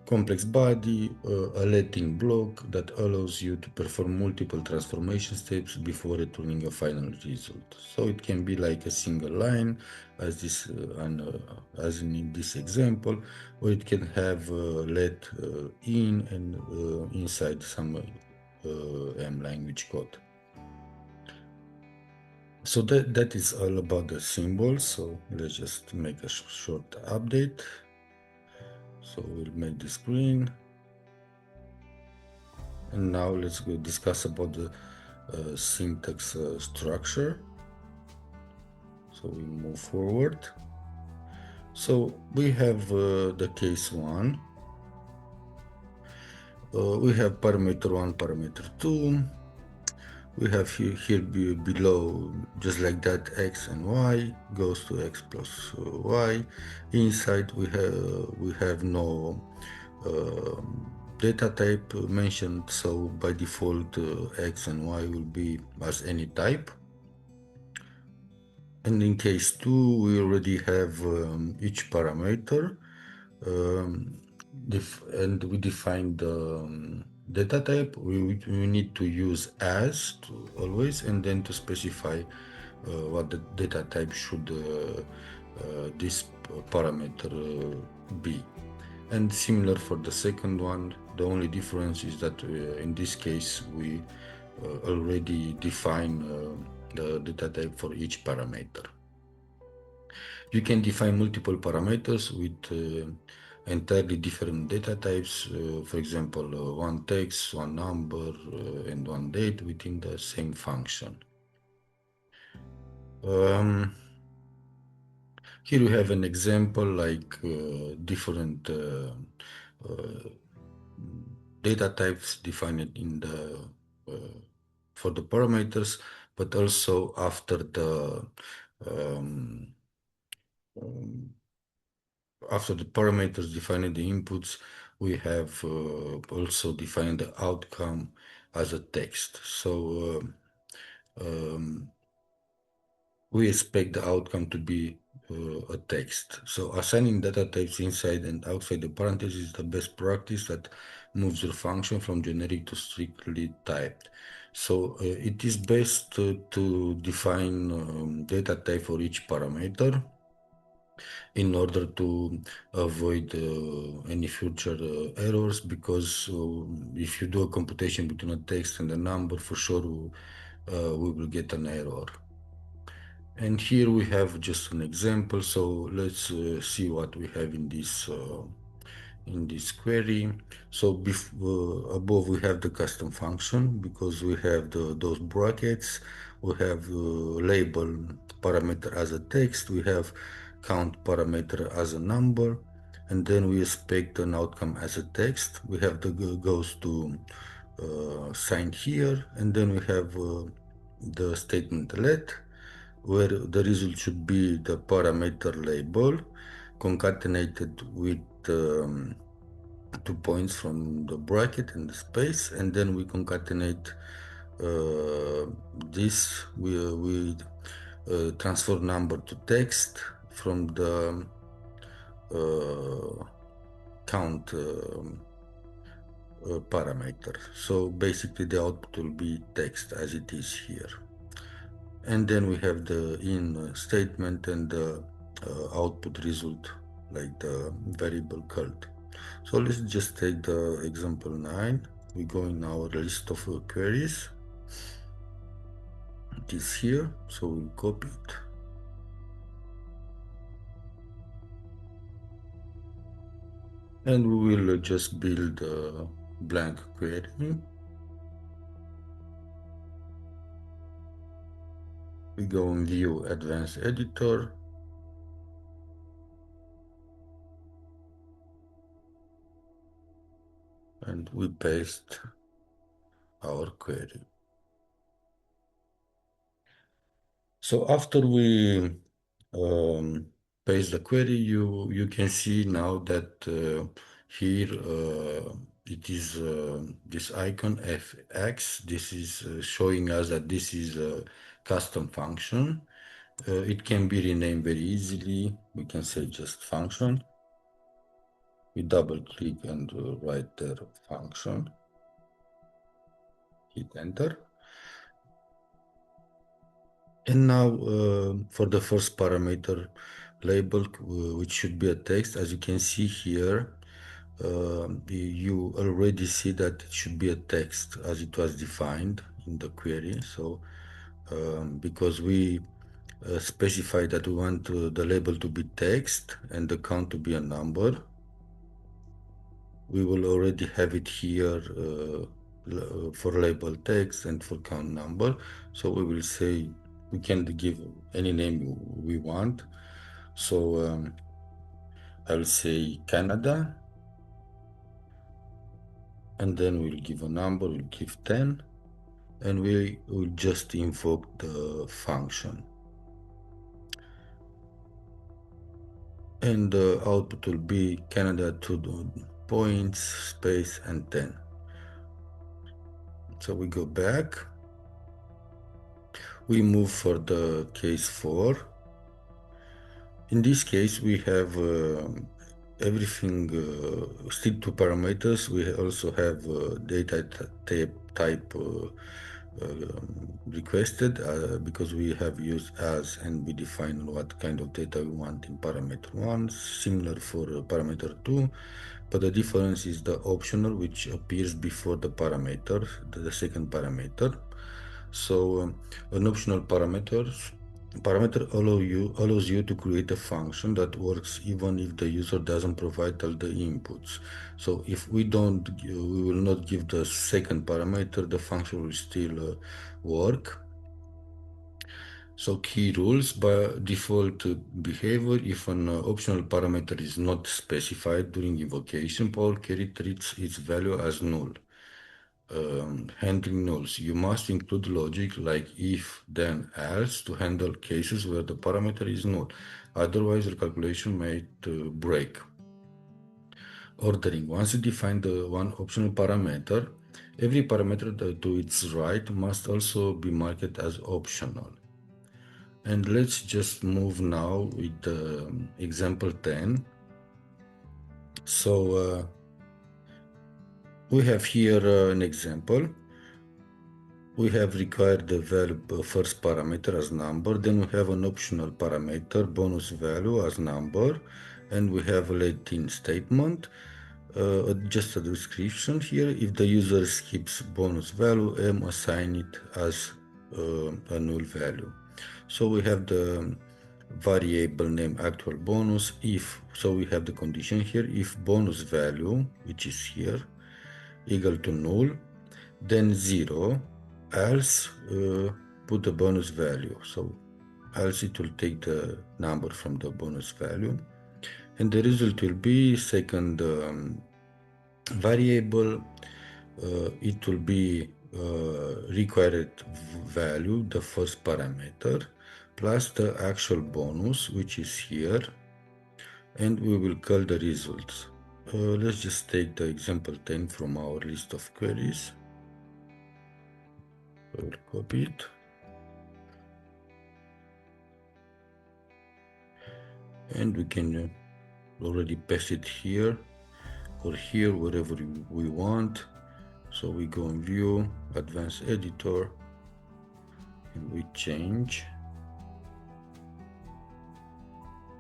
Complex body, a letting block that allows you to perform multiple transformation steps before returning a final result. So it can be like a single line, as this as in this example, or it can have let in and inside some M language code. So that is all about the symbols. So let's just make a short update. So we'll make the screen. And now let's go discuss about the syntax structure. So we move forward. So we have the case 1. We have parameter 1, parameter 2. We have here below, just like that, x and y goes to x plus y. Inside we have no data type mentioned, so by default x and y will be as any type. And in case 2, we already have each parameter, and we define the data type. We need to use as always, and then to specify what the data type should this parameter be. And similar for the second one, the only difference is that in this case we already define the data type for each parameter. You can define multiple parameters with entirely different data types, for example, one text, one number, and one date within the same function. Here you have an example like different data types defined in the for the parameters, but also after the um, after the parameters defining the inputs, we have also defined the outcome as a text. So we expect the outcome to be a text. So assigning data types inside and outside the parentheses is the best practice that moves your function from generic to strictly typed. So it is best to define data type for each parameter in order to avoid any future errors, because if you do a computation between a text and a number, for sure we will get an error. And here we have just an example. So let's see what we have in this query. So above we have the custom function, because we have those brackets. We have label parameter as a text. We have count parameter as a number, and then we expect an outcome as a text. We have the goes to sign here, and then we have the statement let, where the result should be the parameter label concatenated with 2 points from the bracket and the space, and then we concatenate this with transfer number to text from the count parameter. So basically the output will be text as it is here. And then we have the in statement and the output result, like the variable called. So let's just take the example 9. We go in our list of queries. It is here, so we'll copy it. And we will just build a blank query. We go in View Advanced Editor. And we paste our query. So after we paste the query, you can see now that here it is this icon fx. This is showing us that this is a custom function. It can be renamed very easily. We can say just function. We double click and write there function. Hit enter. And now for the first parameter label, which should be a text, as you can see here, you already see that it should be a text as it was defined in the query. So because we specify that we want the label to be text and the count to be a number, we will already have it here for label text and for count number. So we will say we can give any name we want. So I will say Canada, and then we'll give a number, we'll give 10, and we will just invoke the function. And the output will be Canada 2 points, space, and 10. So we go back. We move for the case 4. In this case, we have everything, still 2 parameters. We also have data type requested because we have used as, and we define what kind of data we want in parameter 1, similar for parameter 2, but the difference is the optional, which appears before the parameter, the second parameter. So an optional parameter allows you to create a function that works even if the user doesn't provide all the inputs. So if we will not give the second parameter, the function will still work. So key rules: by default behavior, if an optional parameter is not specified during invocation, Power Query treats its value as null. Handling nulls. You must include logic like if, then, else to handle cases where the parameter is null. Otherwise, the calculation might break. Ordering. Once you define the one optional parameter, every parameter that to its right must also be marked as optional. And let's just move now with example 10. So we have here an example. We have required the value first parameter as number, then we have an optional parameter bonus value as number, and we have a let-in statement. Just a description here. If the user skips bonus value, M assign it as a null value. So we have the variable name actual bonus. If so, we have the condition here. If bonus value, which is here, equal to null, then 0. Else put the bonus value. So else it will take the number from the bonus value, and the result will be second variable. It will be required value, the first parameter, plus the actual bonus, which is here, and we will call the results. Let's just take the example 10 from our list of queries. I will copy it. And we can already paste it here or here, wherever we want. So we go in view, advanced editor, and we change.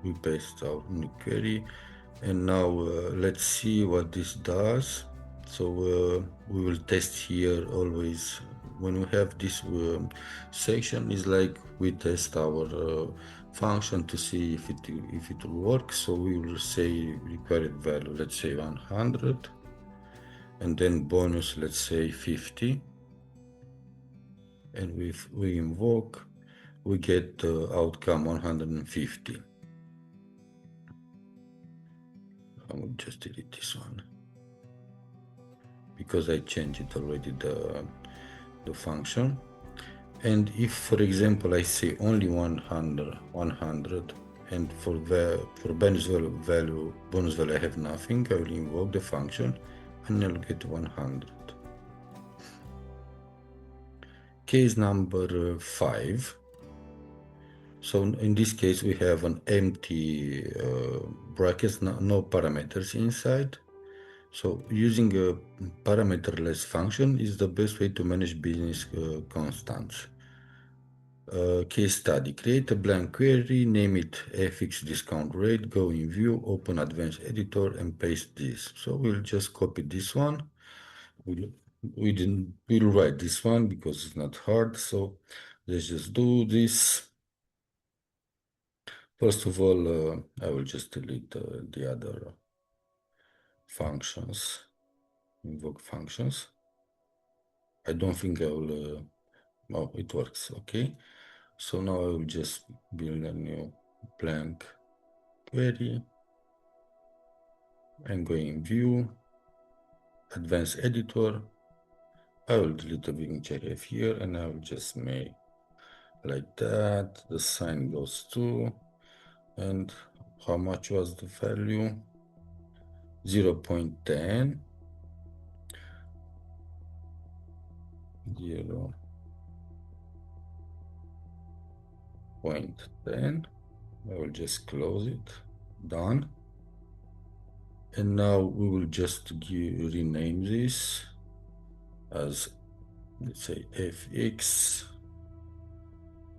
We paste our new query, and now let's see what this does. So we will test here always. When we have this section, is like we test our function to see if it will work. So we will say required value, let's say 100, and then bonus, let's say 50. And if we invoke, we get the outcome 150. I will just delete this one because I changed it already, the function. And if, for example, I say only 100, and for bonus value I have nothing, I will invoke the function and I'll get 100. Case number 5. So in this case, we have an empty brackets, no parameters inside. So using a parameterless function is the best way to manage business constants. Case study. Create a blank query, name it FX discount rate, go in view, open advanced editor, and paste this. So we'll just copy this one. We'll write this one because it's not hard. So let's just do this. First of all, I will just delete the other functions, invoke functions. I don't think I will, oh, it works, okay. So now I will just build a new blank query and go in view, advanced editor. I will delete everything which I have here and I will just make like that. The sign goes to, and how much was the value? 0.10. 0.10. I will just close it. Done. And now we will just rename this as, let's say, FX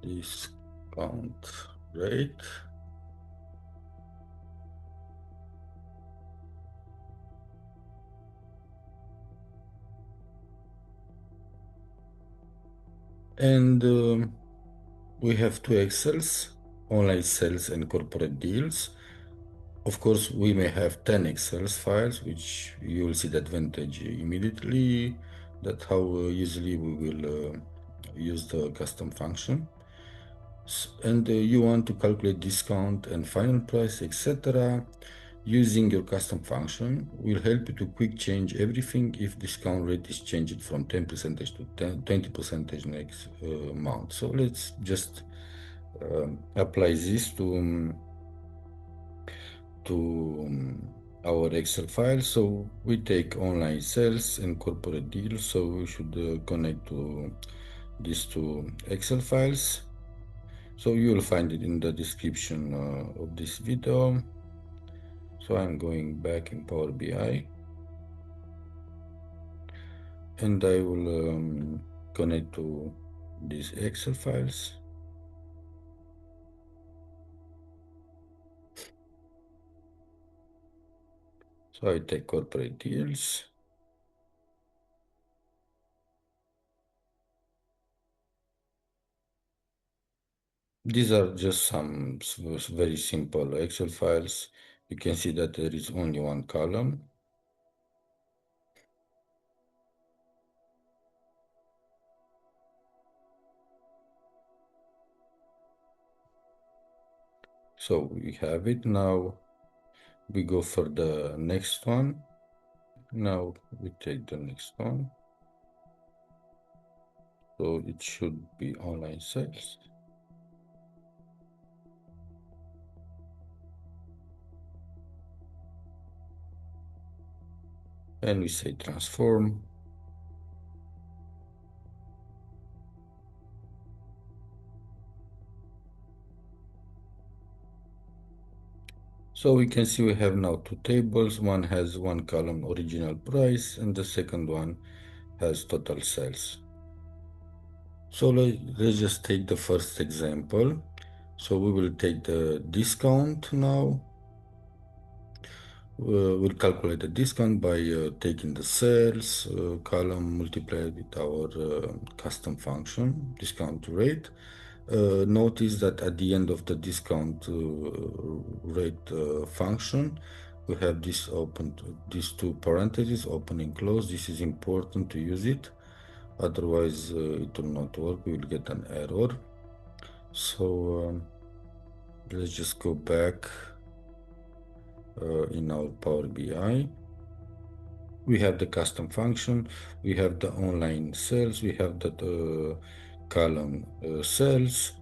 discount rate. And we have two Excels, online sales and corporate deals. Of course, we may have 10 Excel files, which you will see the advantage immediately. That's how easily we will use the custom function. And you want to calculate discount and final price, etc. Using your custom function will help you to quick change everything if discount rate is changed from 10% to 20% next month. So let's just apply this to to our Excel file. So we take online sales and corporate deals. So we should connect to these two Excel files. So you will find it in the description of this video. So I'm going back in Power BI and I will connect to these Excel files. So I take corporate deals. These are just some very simple Excel files. You can see that there is only one column. So we have it. Now we go for the next one. Now we take the next one. So it should be online sales. And we say transform. So we can see we have now two tables. One has one column original price and the second one has total sales. So let's just take the first example. So we will take the discount now. We'll calculate the discount by taking the sales column multiplied with our custom function, discount rate. Notice that at the end of the discount rate function, we have this open, these two parentheses, open and close. This is important to use it. Otherwise, it will not work. We will get an error. So let's just go back in our Power BI. We have the custom function, we have the online sales, we have the column sales,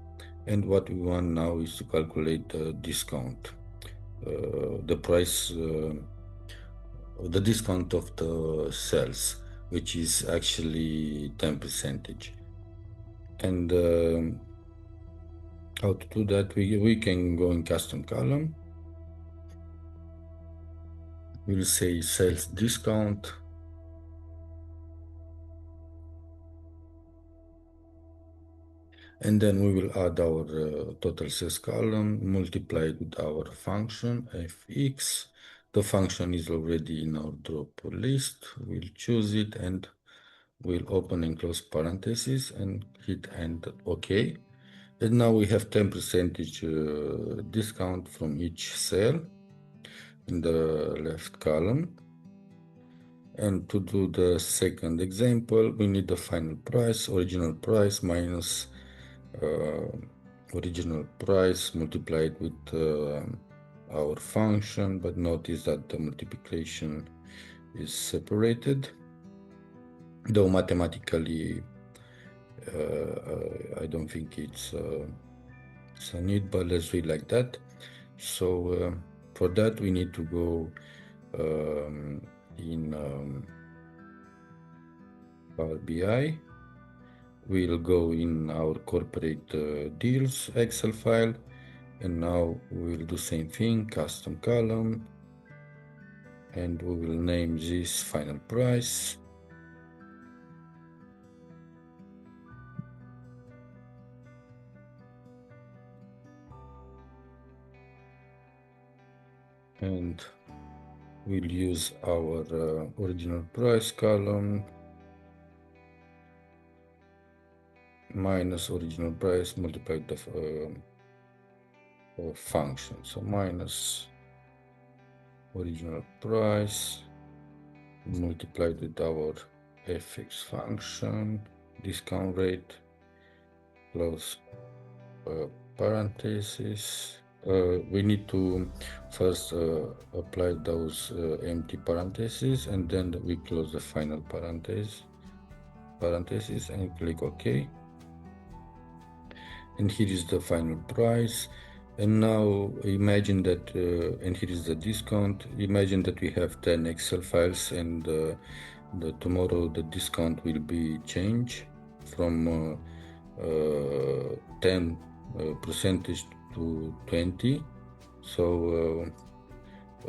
and what we want now is to calculate the discount, the price, the discount of the sales, which is actually 10%. And how to do that? We can go in custom column. We'll say sales discount. And then we will add our total sales column, multiply it with our function fx. The function is already in our drop list. We'll choose it and we'll open and close parentheses and hit enter. OK. And now we have 10% discount from each cell in the left column. And to do the second example, we need the final price, original price minus original price multiplied with our function, but notice that the multiplication is separated, though mathematically I don't think it's a need, but let's do it like that. So for that we need to go in Power BI. We'll go in our corporate deals Excel file, and now we'll do same thing, custom column, and we will name this final price. And we'll use our original price column minus original price multiplied the function. So minus original price multiplied with our fx function, discount rate, close parentheses. We need to first apply those empty parentheses, and then we close the final parentheses and click OK. And here is the final price. And now imagine that, and here is the discount. Imagine that we have 10 Excel files, and tomorrow the discount will be changed from 10 percentage to 20. So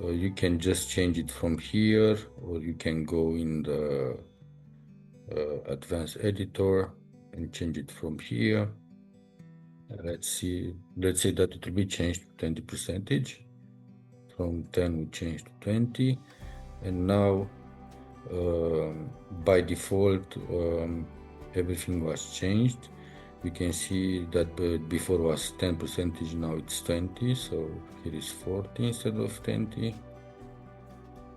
you can just change it from here, or you can go in the advanced editor and change it from here. Let's say that it will be changed to 20 percentage. From 10 we change to 20, and now by default everything was changed. We can see that before was 10 percentage, now it's 20, so here is 40 instead of 20.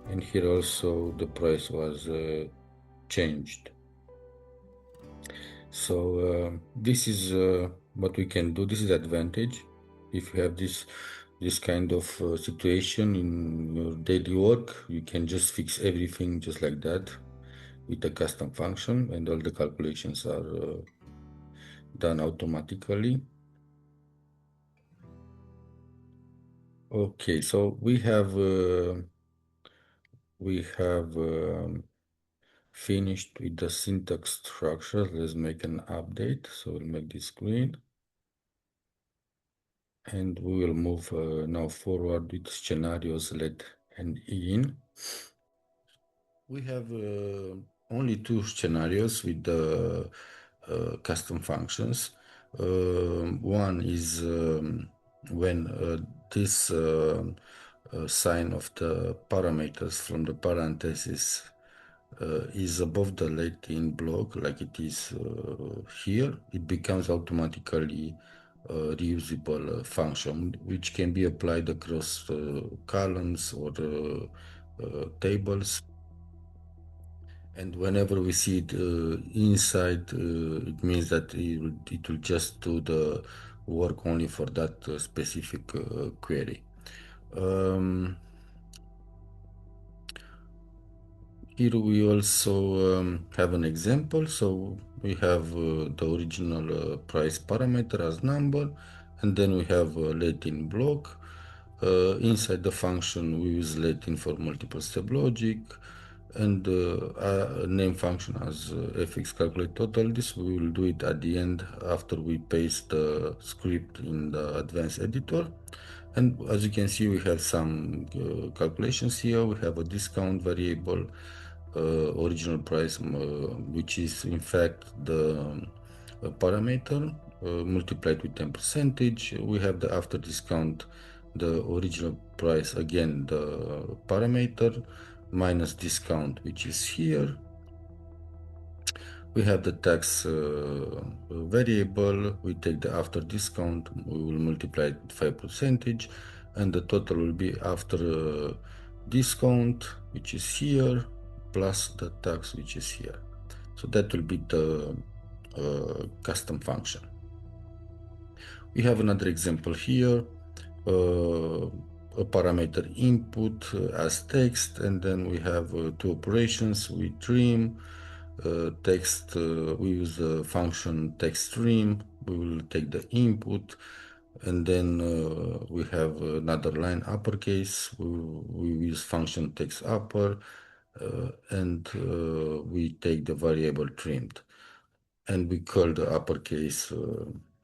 And here also the price was changed. So this is what we can do. This is advantage if you have this kind of situation in your daily work. You can just fix everything just like that with a custom function, and all the calculations are done automatically. Okay, so we have finished with the syntax structure. Let's make an update. So we'll make this green. And we will move now forward with scenarios let and in. We have only two scenarios with the custom functions. One is when this sign of the parameters from the parentheses is above the let-in block, like it is here, it becomes automatically a reusable function, which can be applied across columns or tables. And whenever we see it inside, it means that it will just do the work only for that specific query. Here we also have an example. So we have the original price parameter as number, and then we have a let-in block. Inside the function, we use let-in for multiple step logic, and a name function as fx calculate total. This we will do it at the end after we paste the script in the advanced editor. And as you can see, we have some calculations here. We have a discount variable, original price, which is in fact the parameter multiplied with 10 percentage. We have the after discount, the original price, again the parameter, minus discount, which is here. We have the tax variable. We take the after discount, we will multiply it with 5 percentage, and the total will be after discount, which is here, plus the tax, which is here. So that will be the custom function. We have another example here, a parameter input as text, and then we have two operations. We trim text, we use the function text trim. We will take the input, and then we have another line uppercase. We use function text upper, and we take the variable trimmed, and we call the uppercase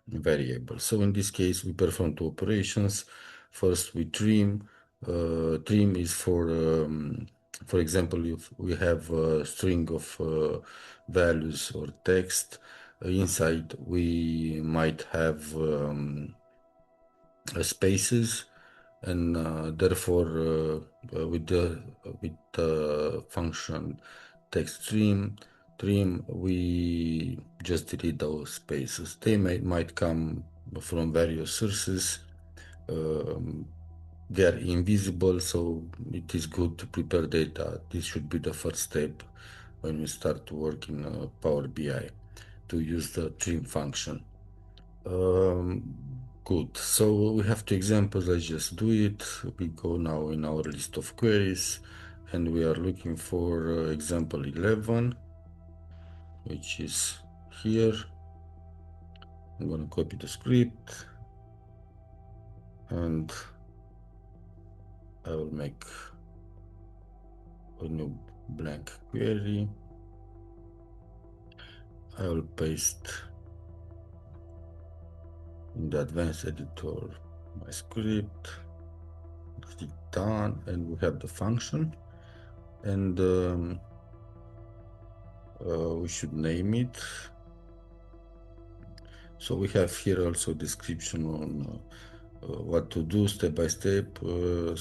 variable. So in this case, we perform two operations. First, we trim. Trim is for example, if we have a string of values or text, inside we might have spaces, and therefore with the function text trim, we just delete those spaces. They might come from various sources. They are invisible, so it is good to prepare data. This should be the first step when we start to work in Power BI, to use the trim function. Good. So we have two examples. Let's just do it. We go now in our list of queries, and we are looking for example 11, which is here. I'm going to copy the script. and I will make a new blank query. I will paste in the advanced editor my script, click done, and we have the function, and we should name it. So we have here also description on what to do step by step. We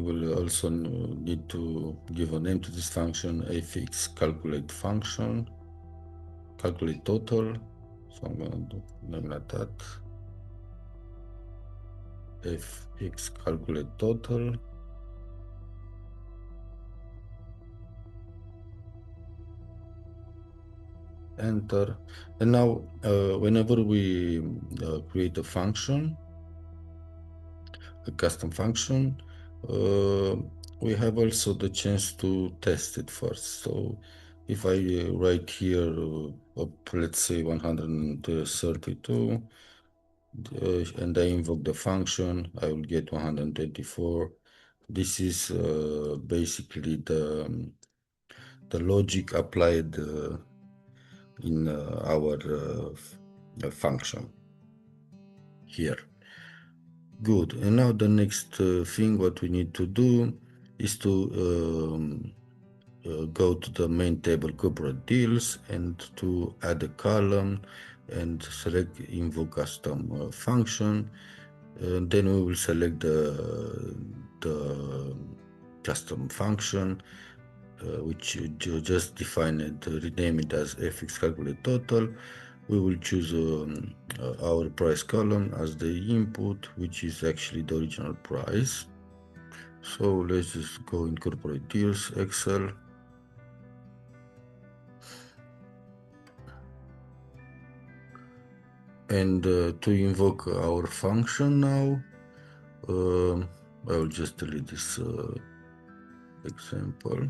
will also need to give a name to this function, fx calculate function, calculate total. So I'm gonna do name like that, fx calculate total. Enter. And now whenever we create a function, a custom function, we have also the chance to test it first. So if I write here let's say 132 and I invoke the function, I will get 124. This is basically the logic applied in our function here. Good. And now the next thing what we need to do is to go to the main table corporate deals and to add a column and select invoke custom function. Then we will select the custom function which you just define it, rename it as fx calculate total. We will choose our price column as the input, which is actually the original price. So let's just go in corporate deals, Excel. And to invoke our function now, I will just delete this example.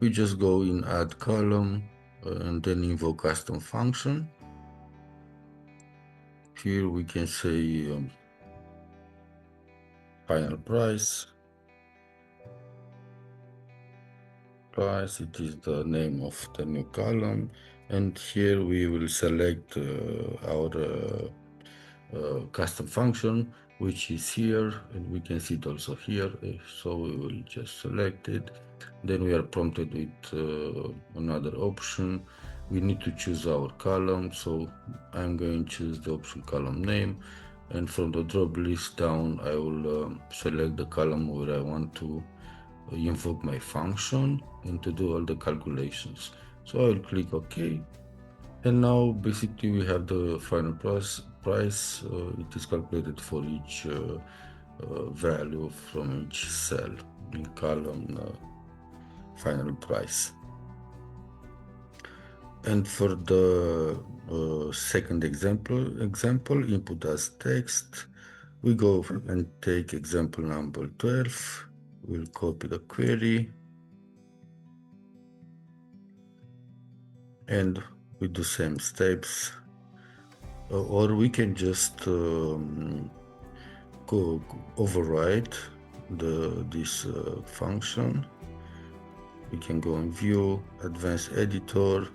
We just go in add column and then invoke custom function. Here we can say final price. It is the name of the new column, and here we will select our custom function, which is here, and we can see it also here. So we will just select it. Then we are prompted with another option. We need to choose our column, so I'm going to choose the option column name, and from the drop list down I will select the column where I want to invoke my function and to do all the calculations. So I'll click OK, and now basically we have the final price. It is calculated for each value from each cell in column final price. And for the second example, input as text, we go and take example number 12. We'll copy the query and we do same steps, or we can just go override this function. We can go in view, advanced editor,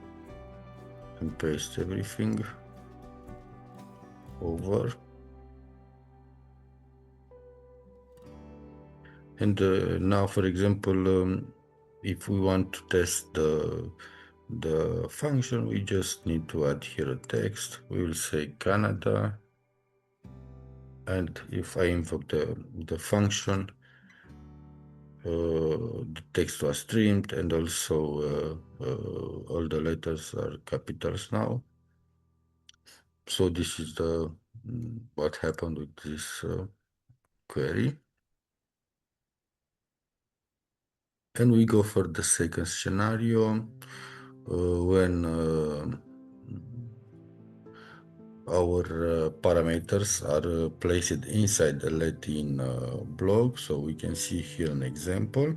and paste everything over. And now, for example, if we want to test the function, we just need to add here a text. We will say Canada, and if I invoke the function, the text was streamed, and also all the letters are capitals now. So this is the what happened with this query. And we go for the second scenario when our parameters are placed inside the Latin block. So we can see here an example.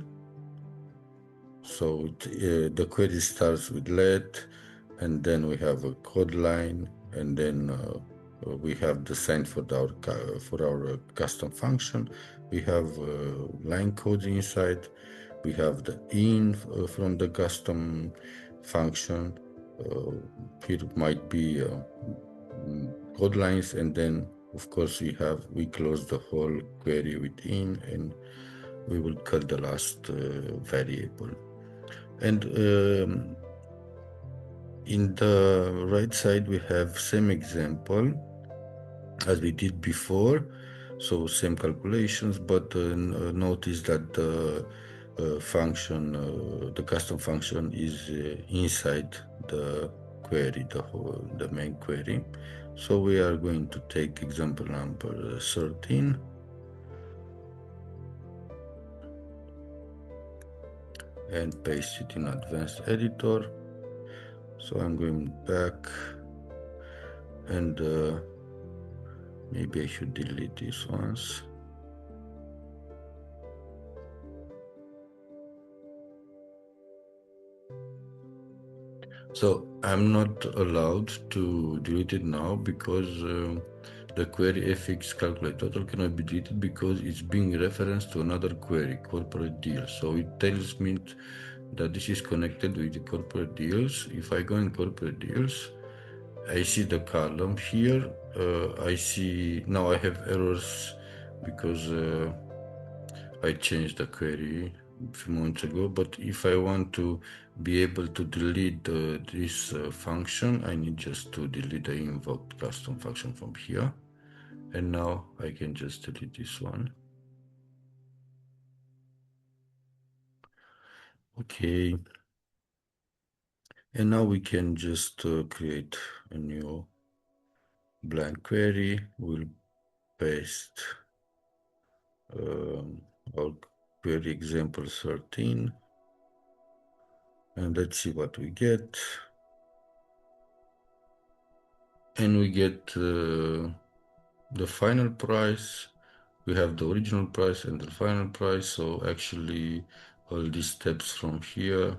So the query starts with let, and then we have a code line, and then we have the sign for our custom function. We have line codes inside. We have the in from the custom function. Here might be code lines, and then of course we close the whole query with in, and we will cut the last variable. And in the right side, we have same example as we did before. So same calculations, but notice that the function, the custom function is inside the query, the main query. So we are going to take example number 13. And paste it in advanced editor. So I'm going back, and maybe I should delete these ones. So I'm not allowed to delete it now because the query fx calculate total cannot be deleted because it's being referenced to another query, corporate deals. So it tells me that this is connected with the corporate deals. If I go in corporate deals, I see the column here. I see now I have errors because I changed the query a few moments ago. But if I want to be able to delete this function, I need just to delete the invoked custom function from here. And now I can just delete this one. Okay. And now we can just create a new blank query. We'll paste our query example 13. And let's see what we get. And we get the final price. We have the original price and the final price. So actually all these steps from here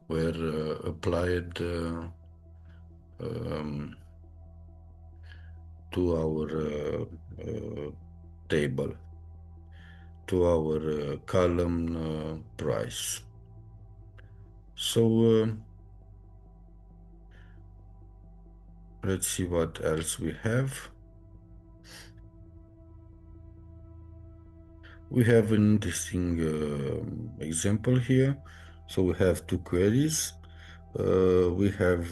were applied to our table, to our column price. So let's see what else we have. We have an interesting example here. So we have two queries. We have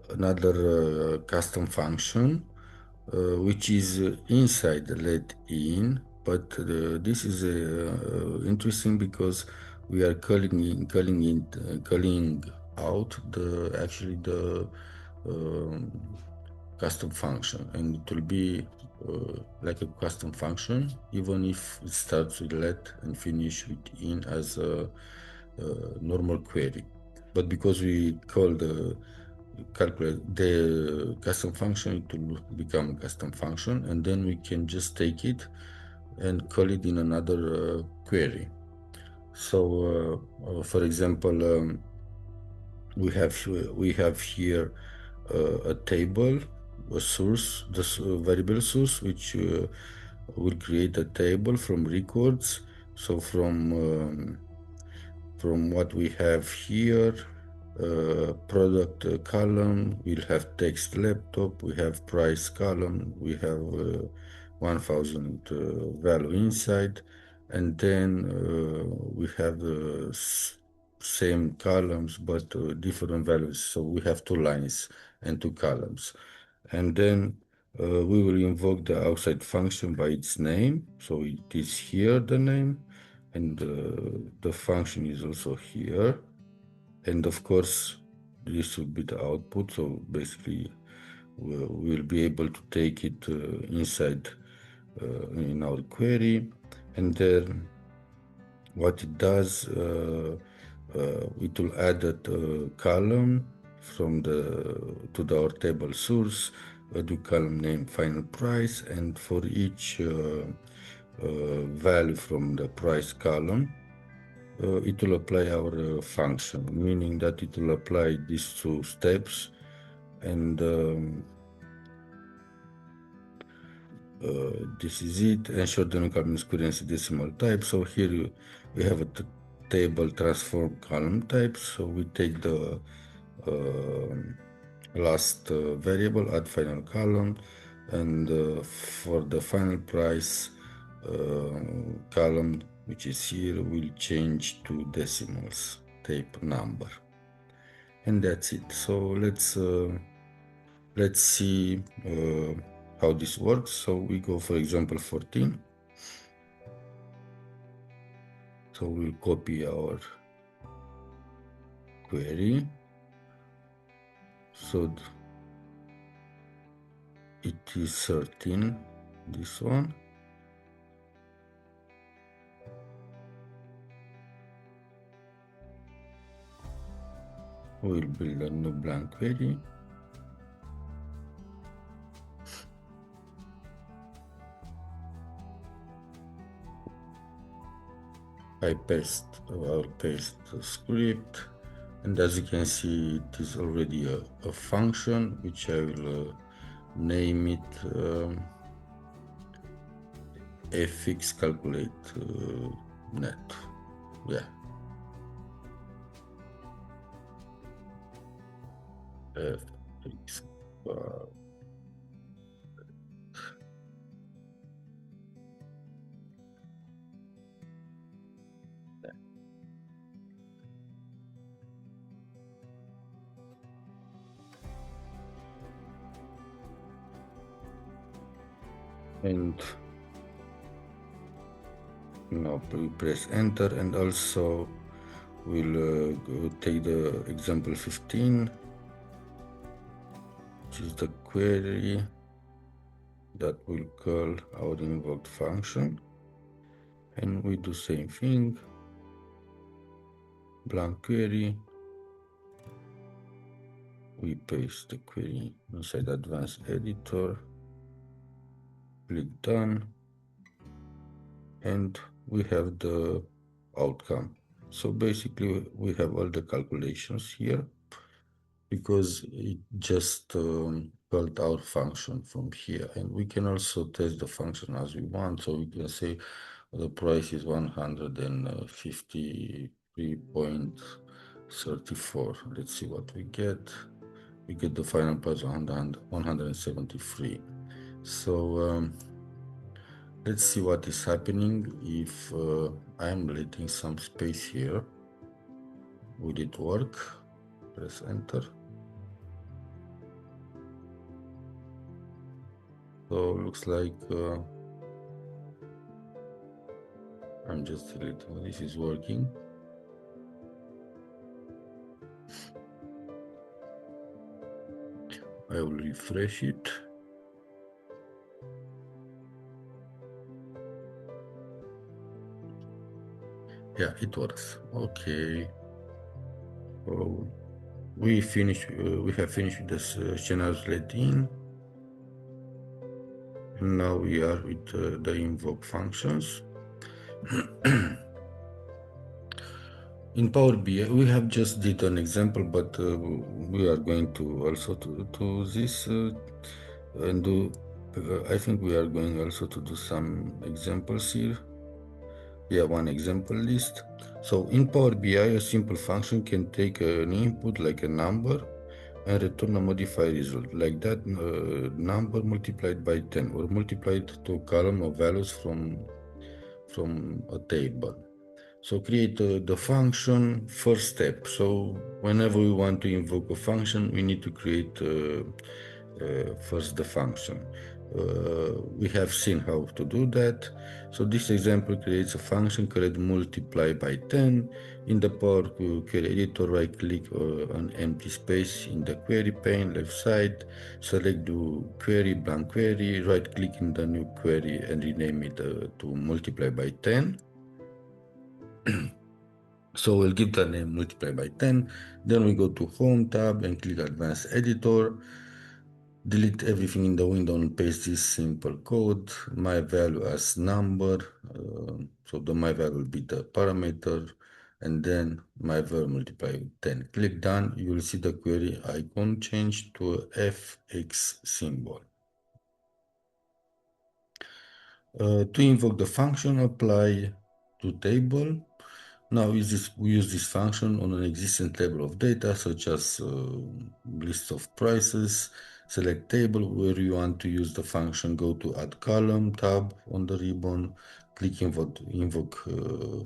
another custom function which is inside the let in, but this is interesting because we are calling out the custom function, and it will be like a custom function even if it starts with let and finish with in as a normal query. But because we call the calculate the custom function, it will become a custom function, and then we can just take it and call it in another query. So for example, we have here a table, a source, the variable source, which will create a table from records. So from what we have here, product column, we'll have text laptop, we have price column, we have 1000 value inside, and then we have the same columns but different values. So we have two lines and two columns. And then we will invoke the outside function by its name. So it is here the name, and the function is also here. And of course, this will be the output. So basically, we'll be able to take it inside in our query. And then what it does, it will add a column to our table source, a new column name final price, and for each value from the price column, it will apply our function, meaning that it will apply these two steps, and this is it. Ensure the new column is currency decimal type. So here we have a table transform column type. So we take the last variable, add final column, and for the final price column, which is here, will change to decimals type number, and that's it. So let's see how this works. So we go, for example, 14. So we'll copy our query. So it is 13, this one. We'll build a new blank query. I'll paste the script, and as you can see, it is already a function which I will name it fx calculate net. Yeah. Fx and now we press enter, and also we'll take the example 15, which is the query that will call our invoked function, and we do same thing, blank query. We paste the query inside advanced editor, click done, and we have the outcome. So basically we have all the calculations here because it just called our function from here, and we can also test the function as we want. So we can say the price is 153.34. Let's see what we get. We get the final price 173. So let's see what is happening if I'm letting some space here. Will it work? Press enter. So looks like I'm just deleting. This is working. I will refresh it. Yeah, it works. Okay. So we have finished this scenarios let-in. Now we are with the invoke functions. In Power BI, we have just did an example, but we are going to also to this and do. I think we are going also to do some examples here. Yeah, one example list. So in Power BI, a simple function can take an input like a number and return a modified result, like that number multiplied by 10 or multiplied to a column of values from a table. So create the function first step. So whenever we want to invoke a function, we need to create first the function. We have seen how to do that. So this example creates a function called multiply by 10. In the Power Query Editor, right click on empty space in the query pane, left side, select the query, blank query, right click in the new query and rename it to multiply by 10. So we'll give the name multiply by 10. Then we go to Home tab and click Advanced Editor. Delete everything in the window and paste this simple code. My value as number. So the my value will be the parameter. and then my var multiply with 10. Click done, you will see the query icon change to a fx symbol. To invoke the function, apply to table. Now we use this function on an existing table of data, such as list of prices. Select table where you want to use the function. Go to add column tab on the ribbon. Click invoke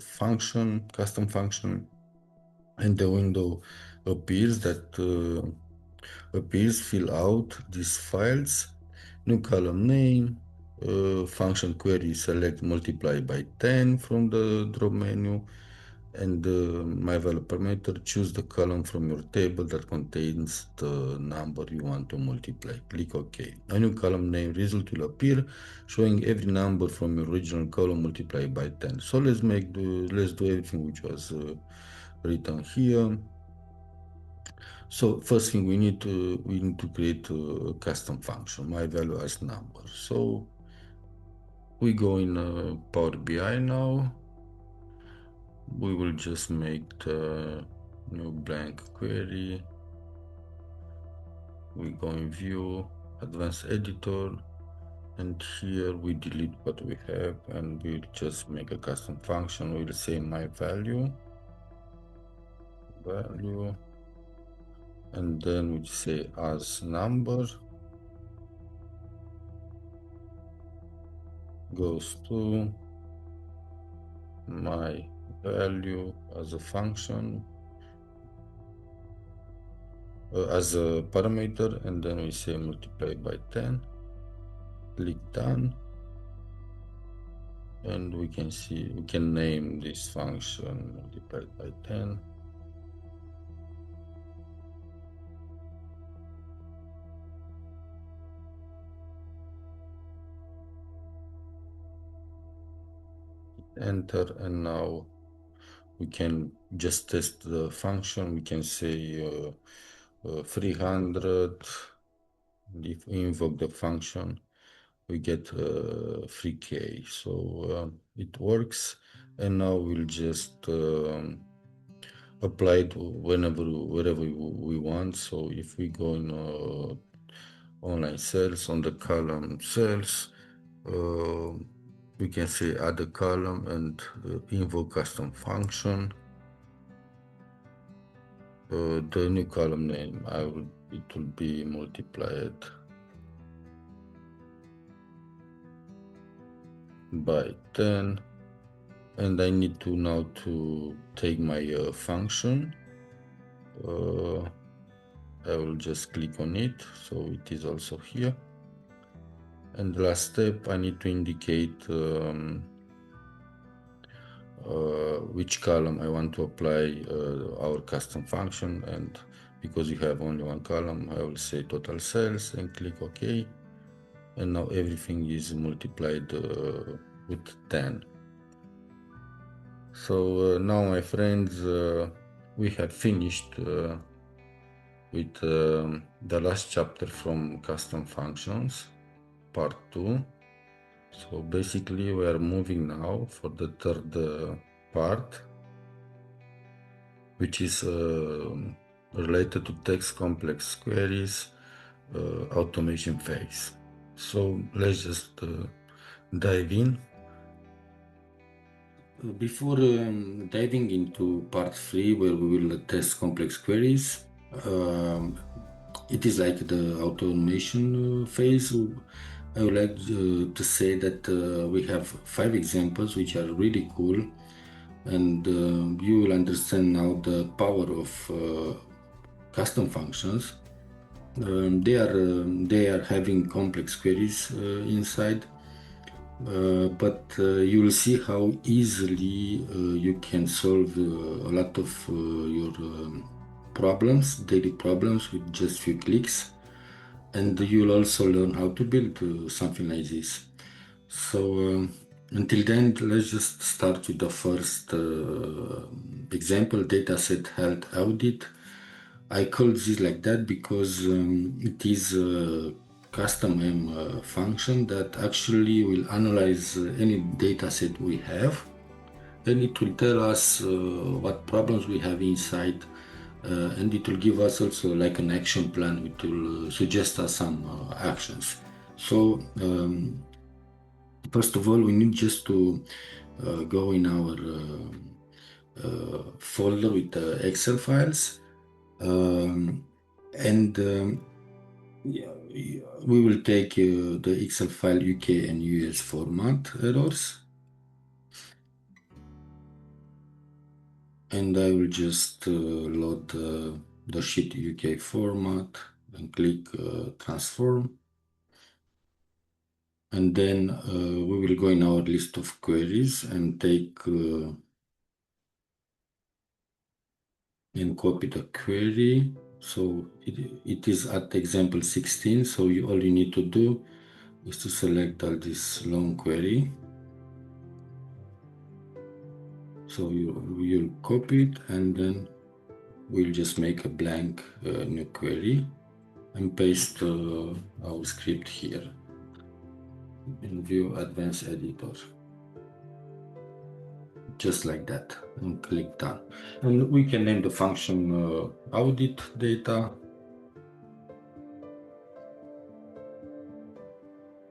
function, custom function, and the window appears that fill out these files. New column name, function query, select multiply by 10 from the drop menu, and my value parameter, choose the column from your table that contains the number you want to multiply. Click OK. A new column name result will appear, showing every number from your original column multiplied by 10. So let's do everything which was written here. So first thing we need to create a custom function, my value as number. So we go in Power BI now. We will just make the new blank query. We go in view, advanced editor, and here we delete what we have and we'll just make a custom function. We'll say my value, and then we say as number goes to my value as a function, as a parameter, and then we say multiply by 10. Click done, and we can see we can name this function multiplied by 10. Enter, and now we can just test the function. We can say 300. If we invoke the function, we get 3k. So it works, and now we'll just apply it wherever we want. So if we go in online sales, on the column sales, we can say add a column and invoke custom function. The new column name, it will be multiplied by 10, and I need to now to take my function. I will just click on it, so it is also here. And the last step, I need to indicate which column I want to apply our custom function, and because you have only one column, I will say total sales and click OK, and now everything is multiplied with 10. So now, my friends, we have finished with the last chapter from custom functions, part 2. So basically we are moving now for the third part, which is related to text complex queries automation phase. So let's just dive in. Before diving into part 3, where we will test complex queries, it is like the automation phase. I would like to say that we have 5 examples which are really cool, and you will understand now the power of custom functions. They are having complex queries inside, but you will see how easily you can solve a lot of your problems, daily problems, with just few clicks. And you'll also learn how to build something like this. So until then, let's just start with the first example, dataset health audit. I call this like that because it is a custom function that actually will analyze any dataset we have and it will tell us what problems we have inside, and it will give us also like an action plan. It will suggest us some actions. So first of all, we need just to go in our folder with the Excel files, and yeah, we will take the Excel file UK and US format errors, and I will just load the sheet UK format and click transform. And then we will go in our list of queries and take and copy the query. So it is at example 16. So all you need to do is to select all this long query. So you'll copy it, and then we'll just make a blank new query and paste our script here in View Advanced Editor. Just like that, and click done. And we can name the function audit data.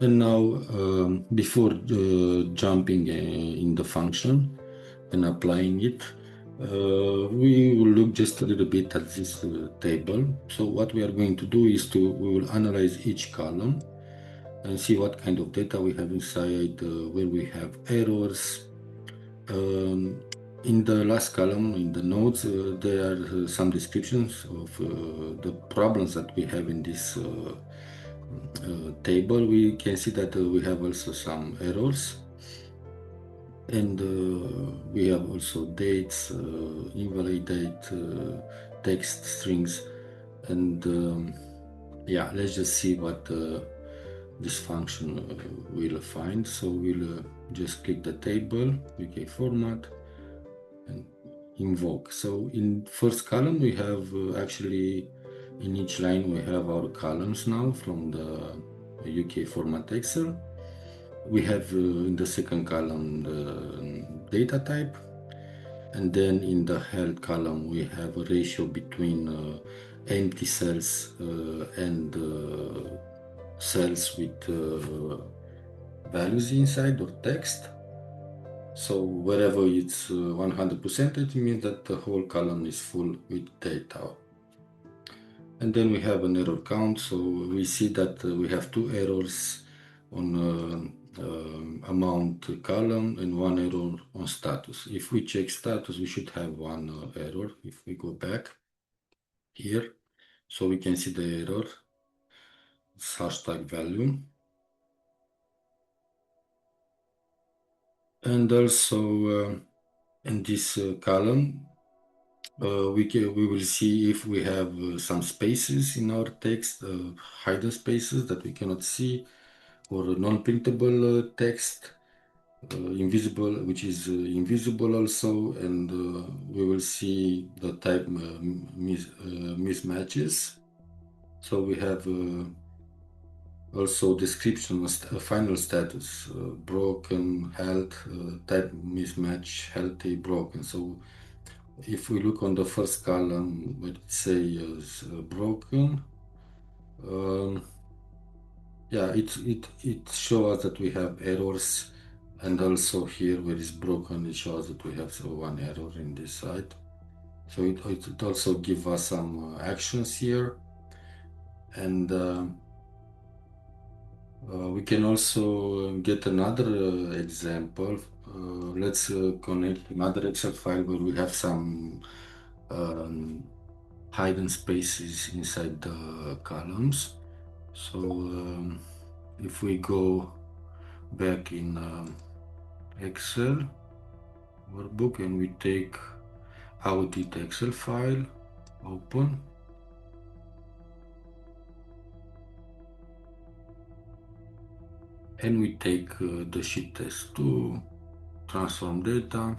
And now, before jumping in the function and applying it, we will look just a little bit at this table. So what we are going to do is we will analyze each column and see what kind of data we have inside, where we have errors. In the last column, in the notes, there are some descriptions of the problems that we have in this table. We can see that we have also some errors, and we have also dates, invalid date, text strings, and yeah, let's just see what this function will find. So we'll just click the table, UK format, and invoke. So in first column we have actually in each line we have our columns now from the UK format Excel. We have in the second column the data type, and then in the health column we have a ratio between empty cells and cells with values inside or text. So wherever it's 100%, it means that the whole column is full with data. And then we have an error count. So we see that we have two errors on amount column and one error on status. If we check status, we should have one error. If we go back here, so we can see the error, it's hashtag value. And also in this column, we will see if we have some spaces in our text, hidden spaces that we cannot see, or non-printable text, invisible, which is invisible also, and we will see the type mismatches. So we have also description, final status, broken, health, type mismatch, healthy, broken. So if we look on the first column, what it says broken, yeah, it shows that we have errors, and also here where it's broken, it shows that we have one error in this side. So it also gives us some actions here, and we can also get another example. Let's connect another Excel file where we have some hidden spaces inside the columns. So if we go back in Excel workbook and we take audit Excel file, open, and we take the sheet test to transform data.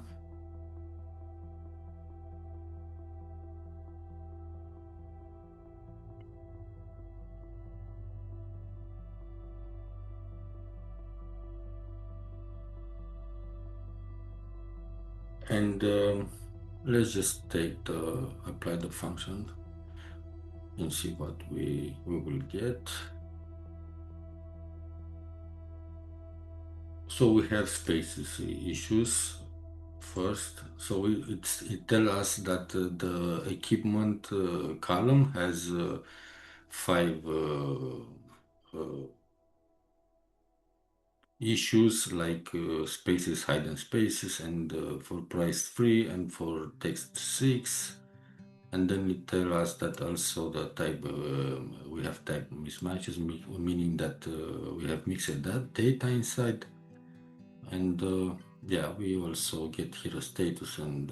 And let's just apply the function and see what we will get. So we have spaces issues first. So it tells us that the equipment column has five issues like spaces, hidden spaces, and for price 3 and for text 6. And then it tells us that also the type we have type mismatches, meaning that we have mixed data inside. And yeah, we also get here a status and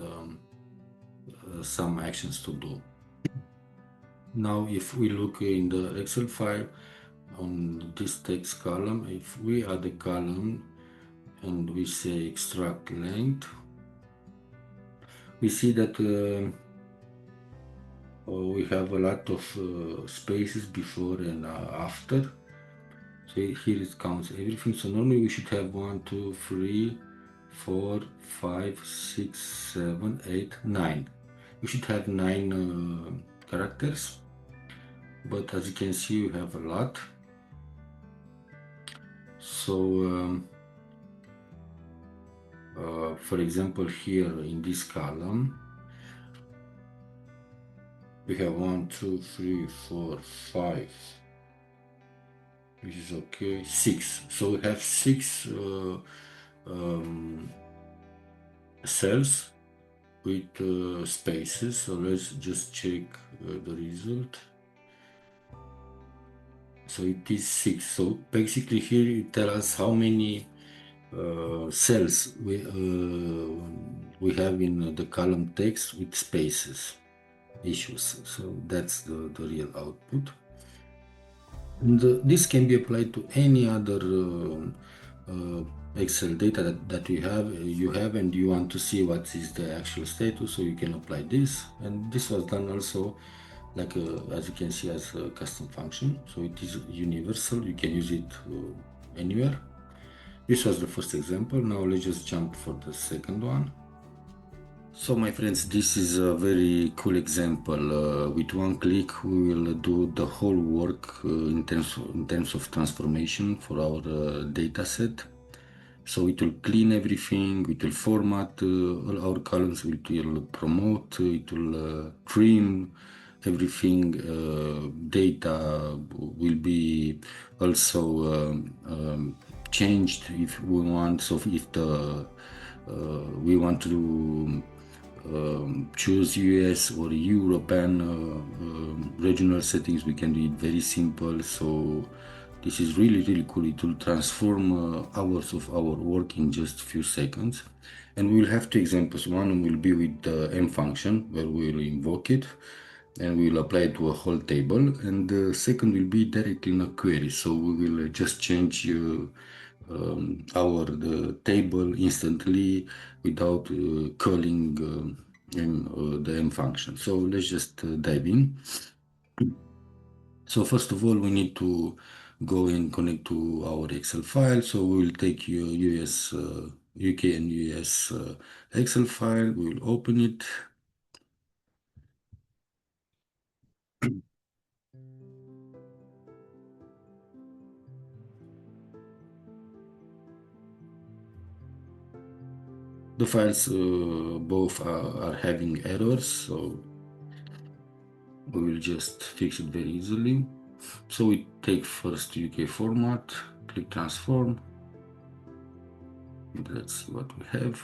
some actions to do. Now, if we look in the Excel file on this text column, if we add a column and we say extract length, we see that we have a lot of spaces before and after. So here it counts everything. So normally we should have 1, 2, 3, 4, 5, 6, 7, 8, 9. We should have 9 characters, but as you can see, we have a lot. So for example, here in this column, we have 1, 2, 3, 4, 5, which is okay, 6. So we have 6 cells with spaces. So let's just check the result. So it is 6. So basically here it tells us how many cells we have in the column text with spaces issues. So that's the real output. And this can be applied to any other Excel data that you have and you want to see what is the actual status, so you can apply this. And this was done also like as you can see as a custom function, so it is universal, you can use it anywhere. This was the first example. Now let's just jump for the second one. So my friends, this is a very cool example. With one click we will do the whole work in terms of transformation for our data set. So it will clean everything, it will format all our columns, it will promote, it will trim everything. Data will be also changed if we want. So if we want to choose US or European regional settings, we can do it very simple. So this is really cool. It will transform hours of our work in just a few seconds. And we will have two examples. One will be with the M function, where we will invoke it and we will apply it to a whole table. And the second will be directly in a query. So we will just change the table instantly without calling the M function. So let's just dive in. So first of all, we need to go and connect to our Excel file. So we will take your UK and US Excel file. We will open it. The files both are having errors, so we will just fix it very easily. So we take first UK format, click transform. Let's see what we have.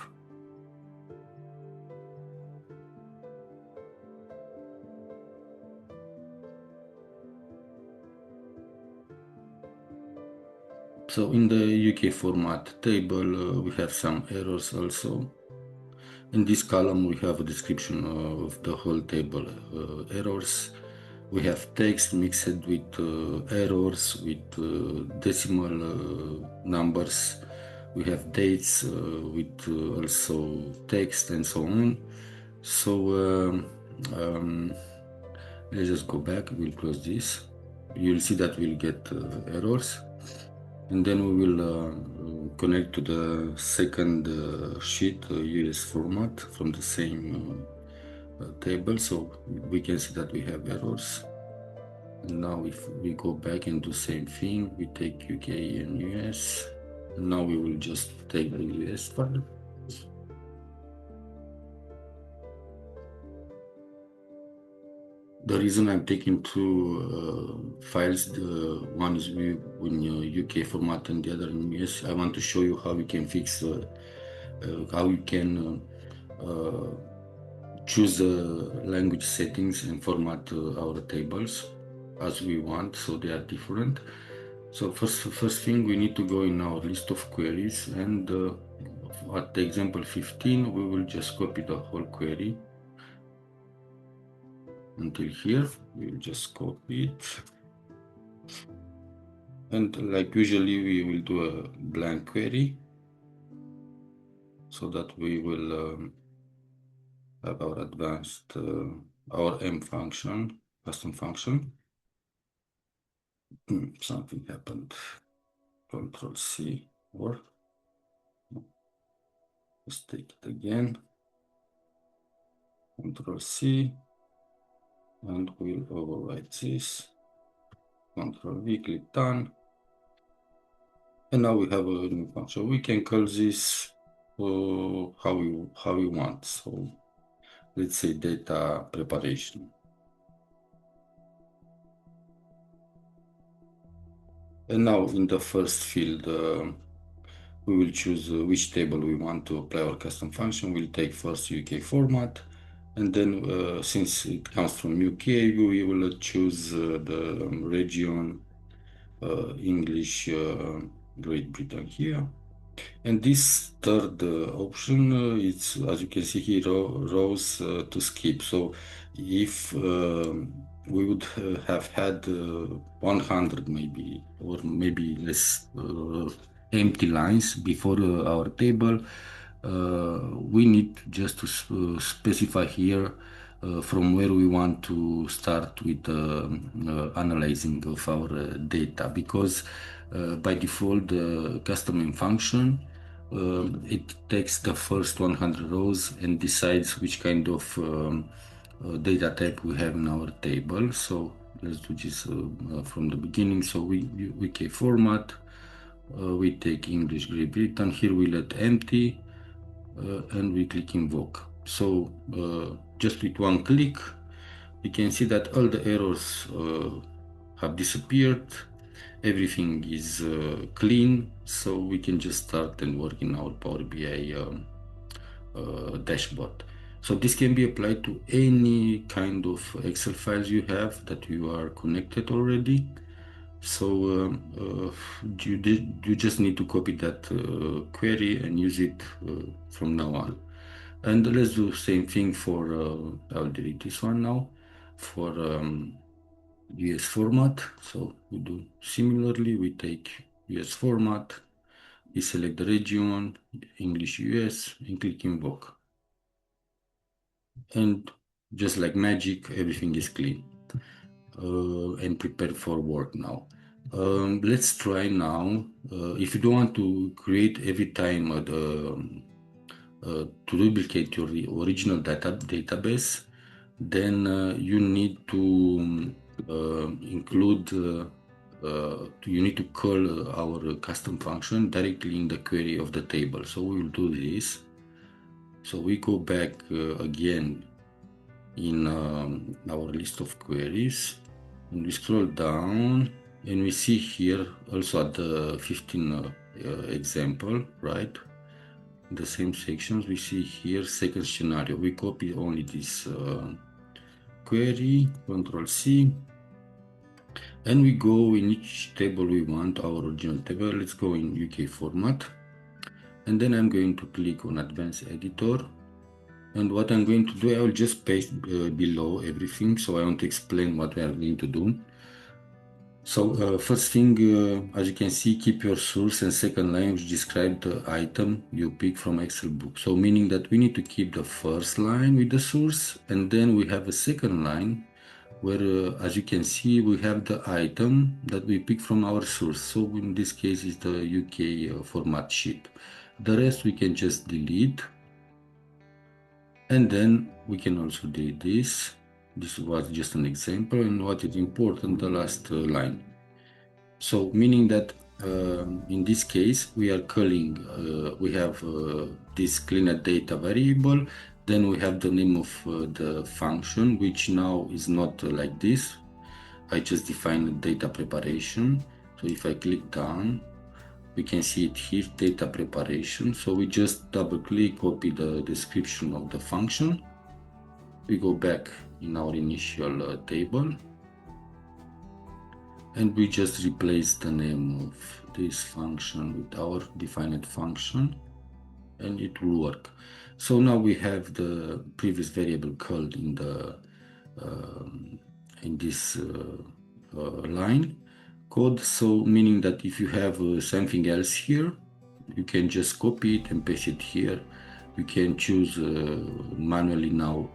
So in the UK format table, we have some errors also. In this column, we have a description of the whole table errors. We have text mixed with errors, with decimal numbers. We have dates with also text and so on. So let's just go back. We'll close this. You'll see that we'll get errors. And then we will connect to the second sheet US format from the same table, so we can see that we have errors. And now if we go back and do same thing, we take UK and US. And now we will just take the US file. The reason I'm taking two files, the one is in UK format and the other in US, I want to show you how we can fix, how we can choose the language settings and format our tables as we want, so they are different. So first thing, we need to go in our list of queries, and at the example 15, we will just copy the whole query until here. We will just copy it. And like usually, we will do a blank query so that we will have our advanced, our M function, custom function. Something happened. Control C, or let's take it again. Control C, and we'll overwrite this. Control V, click done. And now we have a new function. We can call this how we want. So let's say data preparation. And now in the first field, we will choose which table we want to apply our custom function. We'll take first UK format, and then since it comes from UK, we will choose the region English Great Britain here. And this third option, it's, as you can see here, rows to skip. So if we would have had 100 maybe, or maybe less empty lines before our table, we need just to specify here from where we want to start with analyzing of our data, because by default the custom function it takes the first 100 rows and decides which kind of data type we have in our table. So let's do this from the beginning. So we can format, we take English Great Britain, here we let empty, and we click invoke. So just with one click, you can see that all the errors have disappeared. Everything is clean, so we can just start and work in our Power BI dashboard. So this can be applied to any kind of Excel files you have that you are connected already. So you just need to copy that query and use it from now on. And let's do the same thing for, I'll delete this one now, for US format. So we do similarly, we take US format, we select the region, English US, and click invoke. And just like magic, everything is clean and prepared for work now. Let's try now. If you don't want to create every time to duplicate your original database, then you need to include, you need to call our custom function directly in the query of the table. So we will do this. So we go back again in our list of queries, and we scroll down, and we see here also at the 15 example, right? In the same sections, we see here second scenario. We copy only this query, Control C, and we go in each table we want, our original table. Let's go in UK format, and then I'm going to click on Advanced Editor. And what I'm going to do, I will just paste below everything, so I want to explain what we are going to do. So first thing, as you can see, keep your source and second line which describe the item you pick from Excel book. So meaning that we need to keep the first line with the source, and then we have a second line where, as you can see, we have the item that we pick from our source. So in this case, is the UK format sheet. The rest we can just delete. And then we can also delete this. This was just an example. And what is important, the last line. So meaning that in this case, we are calling, we have this cleaner data variable, then we have the name of the function, which now is not like this. I just defined data preparation. So if I click down, we can see it here, data preparation. So we just double click, copy the description of the function. We go back in our initial table, and we just replace the name of this function with our defined function, and it will work. So now we have the previous variable called in the in this line code. So meaning that if you have something else here, you can just copy it and paste it here. You can choose manually now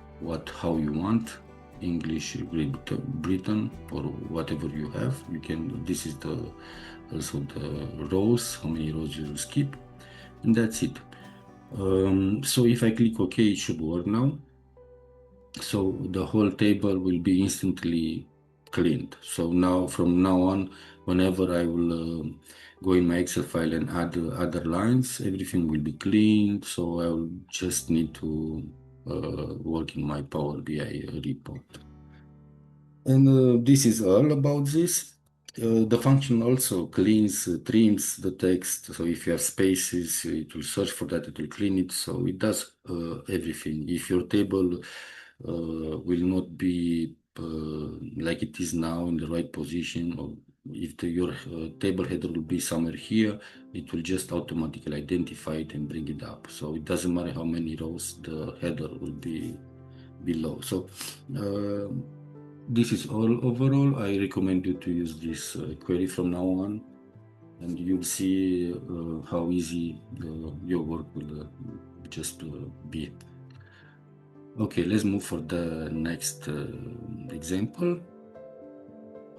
how you want, English, Great Britain, or whatever you have. You can. This is the also the rows, how many rows you skip, and that's it. So if I click OK, it should work now. So the whole table will be instantly cleaned. So now, from now on, whenever I will go in my Excel file and add other lines, everything will be cleaned. So I will just need to work in my Power BI report. And this is all about this. The function also cleans, trims the text. So if you have spaces, it will search for that, it will clean it. So it does everything. If your table will not be like it is now in the right position, or if your table header will be somewhere here, it will just automatically identify it and bring it up. So it doesn't matter how many rows the header will be below. So this is all overall. I recommend you to use this query from now on, and you'll see how easy your work will just be. Okay, let's move for the next example.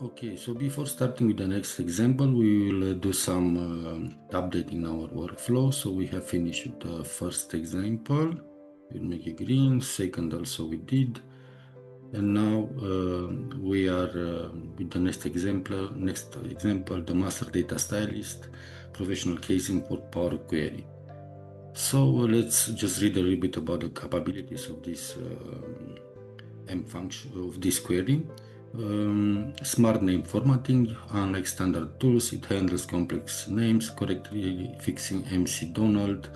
Okay, so before starting with the next example, we will do some update in our workflow. So we have finished the first example. We'll make it green. Second also we did. And now we are with the next example. The master data stylist, professional casing for Power Query. So let's just read a little bit about the capabilities of this M function of this query. Smart name formatting. Unlike standard tools, it handles complex names correctly, fixing MC Donald,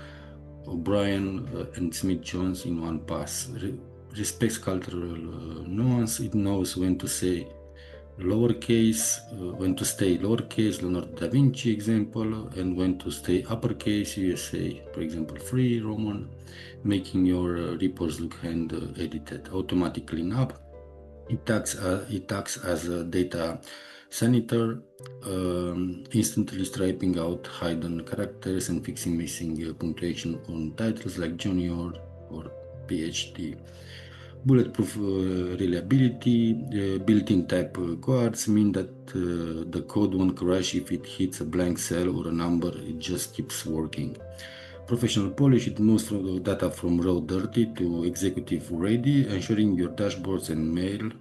O'Brien, and Smith Jones in one pass. Respects cultural nuance. It knows when to say lowercase, when to stay lowercase, Leonardo da Vinci example, and when to stay uppercase, USA, for example, free Roman, making your reports look hand edited. Automatic cleanup. It acts as a data senator, instantly striping out hidden characters and fixing missing punctuation on titles like junior or PhD. Bulletproof reliability, built-in type guards mean that the code won't crash if it hits a blank cell or a number, it just keeps working. Professional polish, it moves from data from raw dirty to executive ready, ensuring your dashboards and mail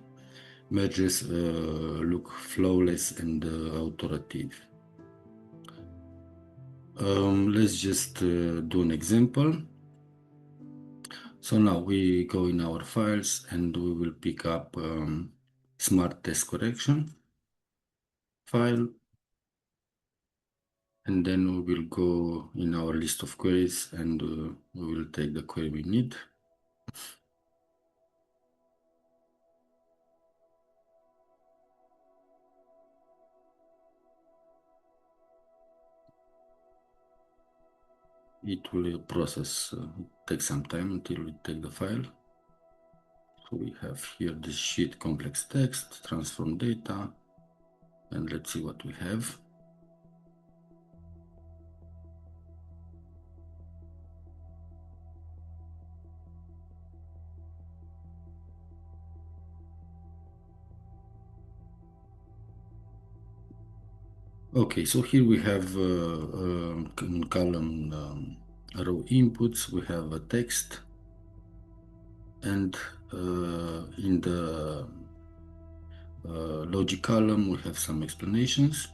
merges look flawless and authoritative. Let's just do an example. So now we go in our files and we will pick up Smart Test Correction file, and then we will go in our list of queries and we will take the query we need. It will process, take some time until we take the file. So we have here this sheet, complex text, transform data, and let's see what we have. Okay, so here we have in column row inputs, we have a text, and in the logic column we have some explanations.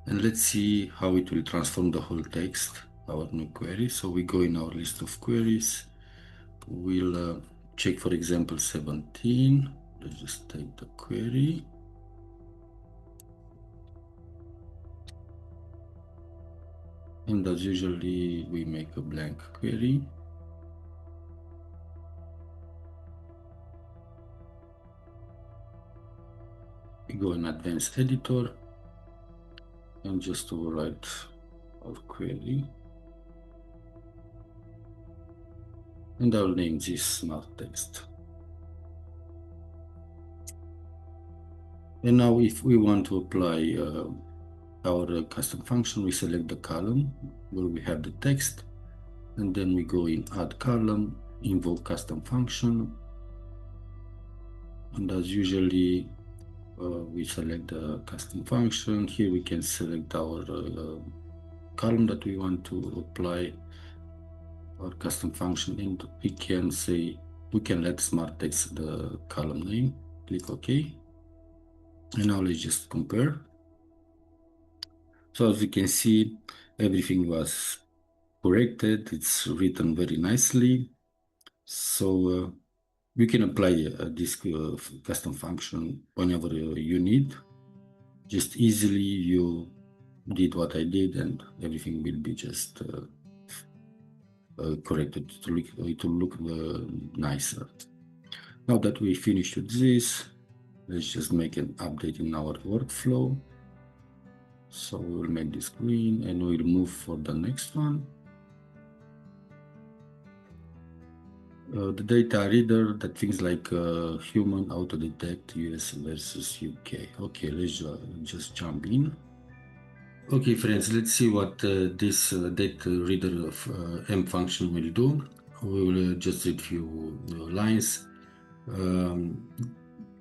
And let's see how it will transform the whole text, our new query. So we go in our list of queries. We'll check, for example, 17. Let's just take the query. And as usually, we make a blank query. We go in Advanced Editor and just overwrite our query. And I'll name this smart text. And now if we want to apply our custom function, we select the column where we have the text, and then we go in add column, invoke custom function, and as usually we select the custom function. Here we can select our column that we want to apply our custom function, and we can say we can let smart text the column name. Click OK, and now let's just compare. So as you can see, everything was corrected. It's written very nicely. So you can apply this custom function whenever you need. Just easily you did what I did, and everything will be just corrected to look, it will look nicer. Now that we finished with this, let's just make an update in our workflow. So we will make this green and we'll move for the next one. The data reader that things like human auto detect US versus UK. Okay, let's just jump in. Okay, friends, let's see what this data reader of M function will do. We will just read few lines.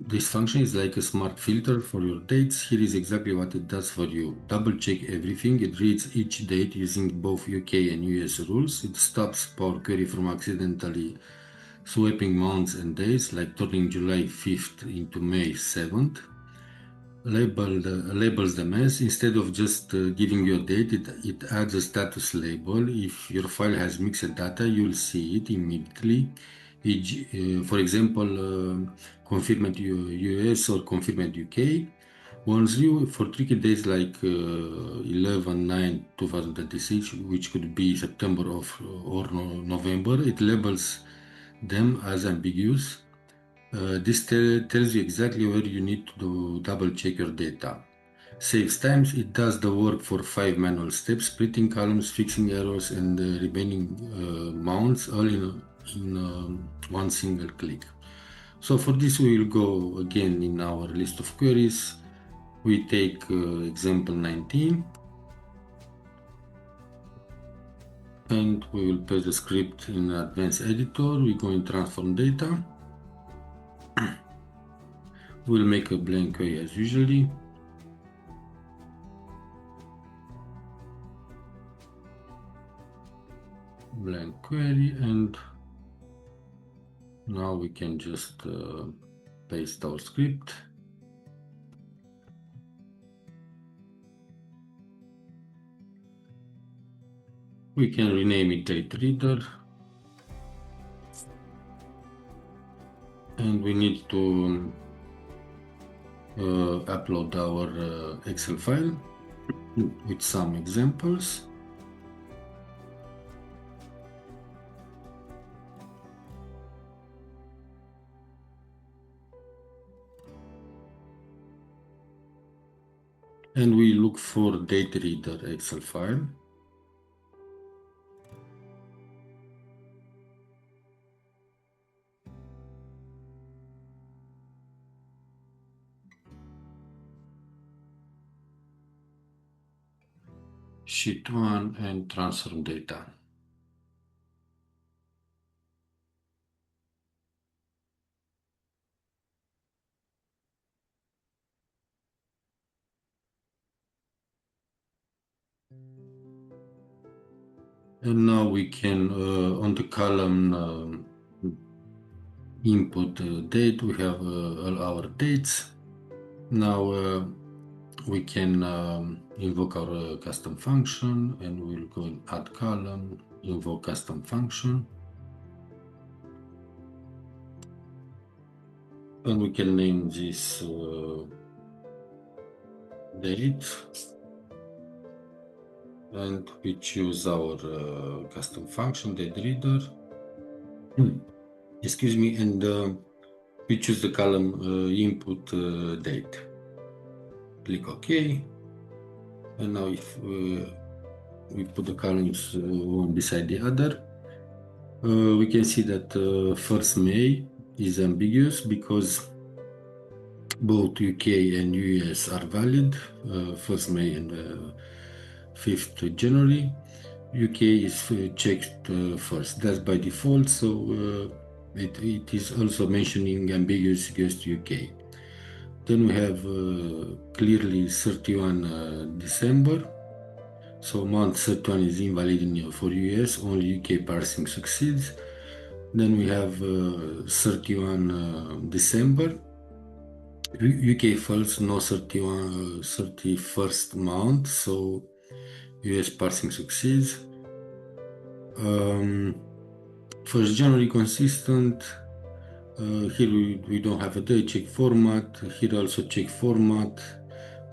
This function is like a smart filter for your dates. Here is exactly what it does for you. Double check everything. It reads each date using both UK and US rules. It stops Power Query from accidentally swapping months and days, like turning July 5th into May 7th. Labels them as, instead of just giving you a date, it adds a status label. If your file has mixed data, you'll see it immediately. For example, confirmed US or confirmed UK. Once you, for tricky days like 11/9/2026, which could be September or November, it labels them as ambiguous. This tells you exactly where you need to double check your data. Saves times. It does the work for 5 manual steps, splitting columns, fixing errors, and remaining mounts all in one single click. So for this, we will go again in our list of queries. We take example 19, and we will paste the script in Advanced Editor. We go in Transform Data. We'll make a blank query as usually. Blank query, and now we can just paste our script. We can rename it date reader, and we need to upload our Excel file with some examples. And we look for date reader Excel file. Sheet 1 and transform data. And now we can, on the column input date, we have all our dates. Now we can invoke our custom function, and we'll go in add column, invoke custom function. And we can name this date. And we choose our custom function, date reader. Excuse me, and we choose the column input date. Click OK. And now if we put the columns one beside the other, we can see that 1st May is ambiguous because both UK and US are valid, 1st May and 5th January. UK is checked first. That's by default, so it is also mentioning ambiguous against UK. Then we have clearly 31 December. So month 31 is invalid for US, only UK parsing succeeds. Then we have 31 December. UK false, no 31st month, so US parsing succeeds. 1st January consistent. Here we don't have a date, check format. Here also check format.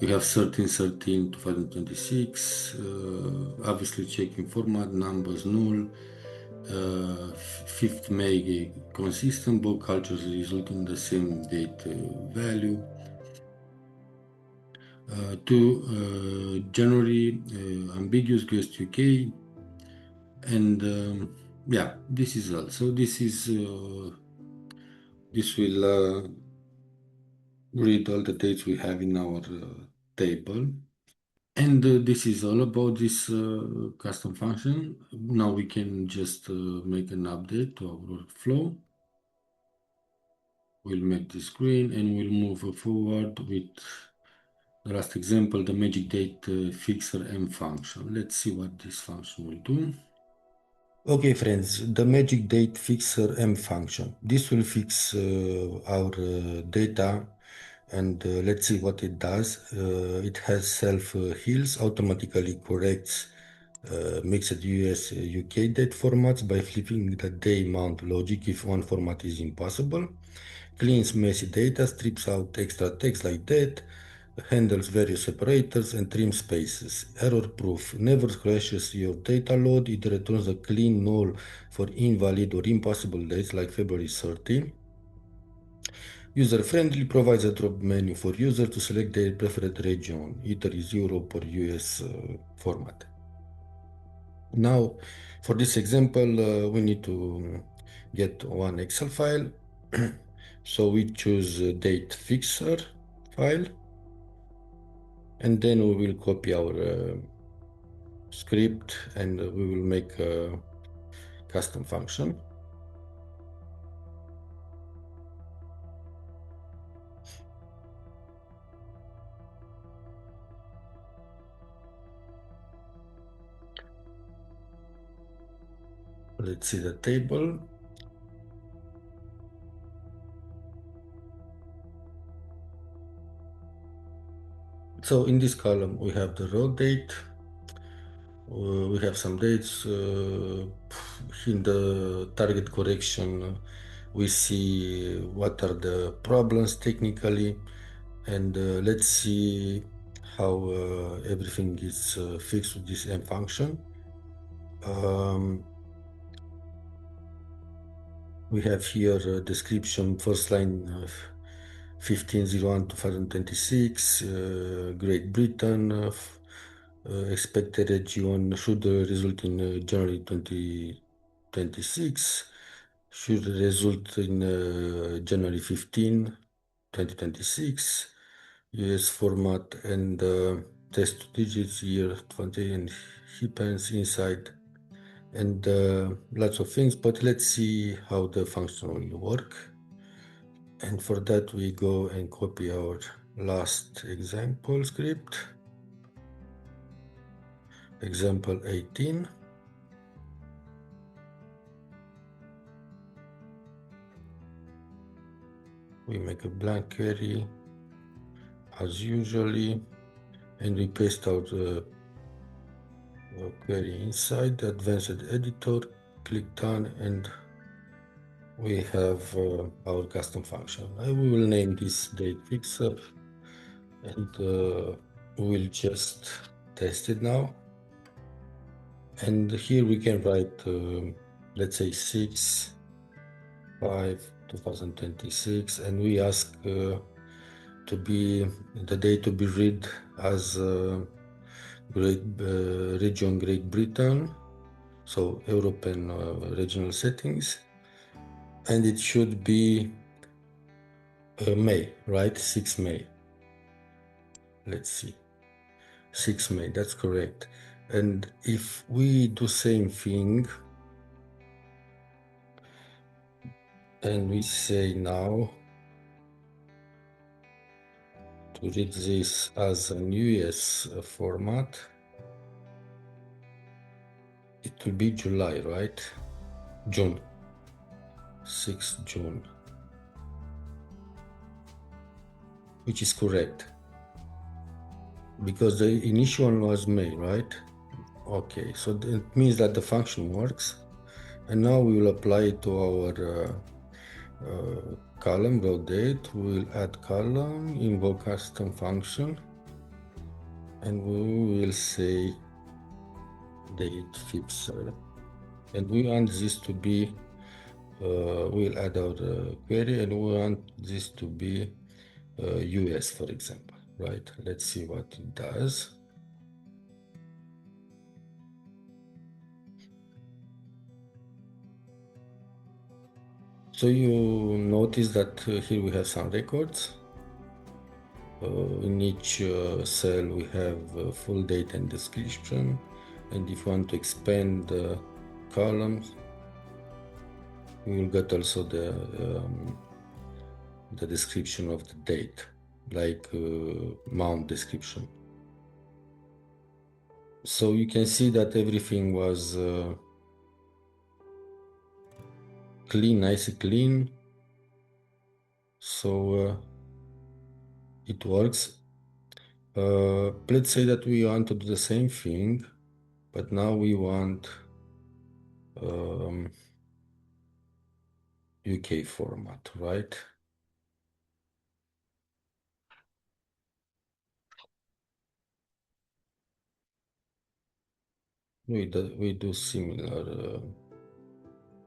We have 13/13/2026. Obviously checking format, numbers null. 5th May consistent, both cultures result in the same date value. 2 January ambiguous goes to UK, and yeah, this is all. So this will read all the dates we have in our table. And this is all about this custom function. Now we can just make an update to our workflow. We'll make this green and we'll move forward with the last example, the magic date fixer M function. Let's see what this function will do. Okay, friends, the magic date fixer M function. This will fix our data, and let's see what it does. It has self-heals, automatically corrects mixed US UK date formats by flipping the day month logic if one format is impossible, cleans messy data, strips out extra text like that, handles various separators and trims spaces. Error proof, never crashes your data load, it returns a clean null for invalid or impossible dates like February 30. User-friendly, provides a drop menu for user to select their preferred region, either is Europe or US format. Now, for this example, we need to get one Excel file. So we choose date fixer file, and then we will copy our script and we will make a custom function. Let's see the table. So in this column, we have the raw date. We have some dates. In the target correction, we see what are the problems technically, and let's see how everything is fixed with this M function. We have here a description, first line 15/01/2026, Great Britain, expected region should result in January 2026, should result in January 15, 2026, US format and test digits, year 20 and happens inside, and lots of things, but let's see how the function will work. And for that we go and copy our last example script, example 18. We make a blank query as usually, and we paste out the query inside the advanced editor, click done, and we have our custom function. I will name this date fixer, and we'll just test it now. And here we can write, let's say 6/5/2026, and we ask to be the date to be read as region Great Britain, so European regional settings, and it should be May, right? 6 May. Let's see. 6 May, that's correct. And if we do same thing, and we say now to read this as an US format, it will be July, right? June, 6 June, which is correct because the initial one was May, right? Okay, so it means that the function works. And now we will apply it to our column row date. We will add column, invoke custom function, and we will say date fixer. And we want this to be, we'll add our query, and we want this to be US, for example, right? Let's see what it does. So you notice that here we have some records. In each cell we have full date and description, and if you want to expand the columns, we will get also the description of the date, like mount description. So you can see that everything was clean, nice and clean. So it works. Let's say that we want to do the same thing, but now we want UK format, right? We do similar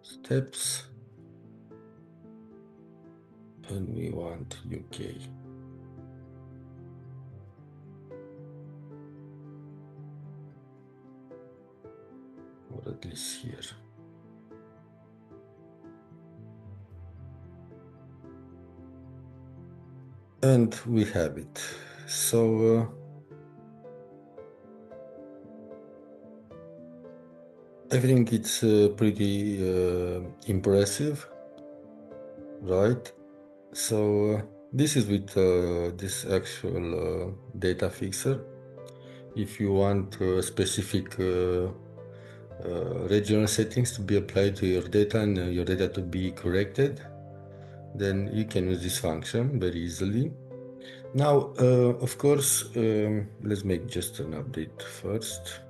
steps, and we want UK. Or at least here. And we have it. So I think it's pretty impressive, right? So this is with this actual data fixer. If you want specific regional settings to be applied to your data and your data to be corrected, then you can use this function very easily. Now, of course, let's make just an update first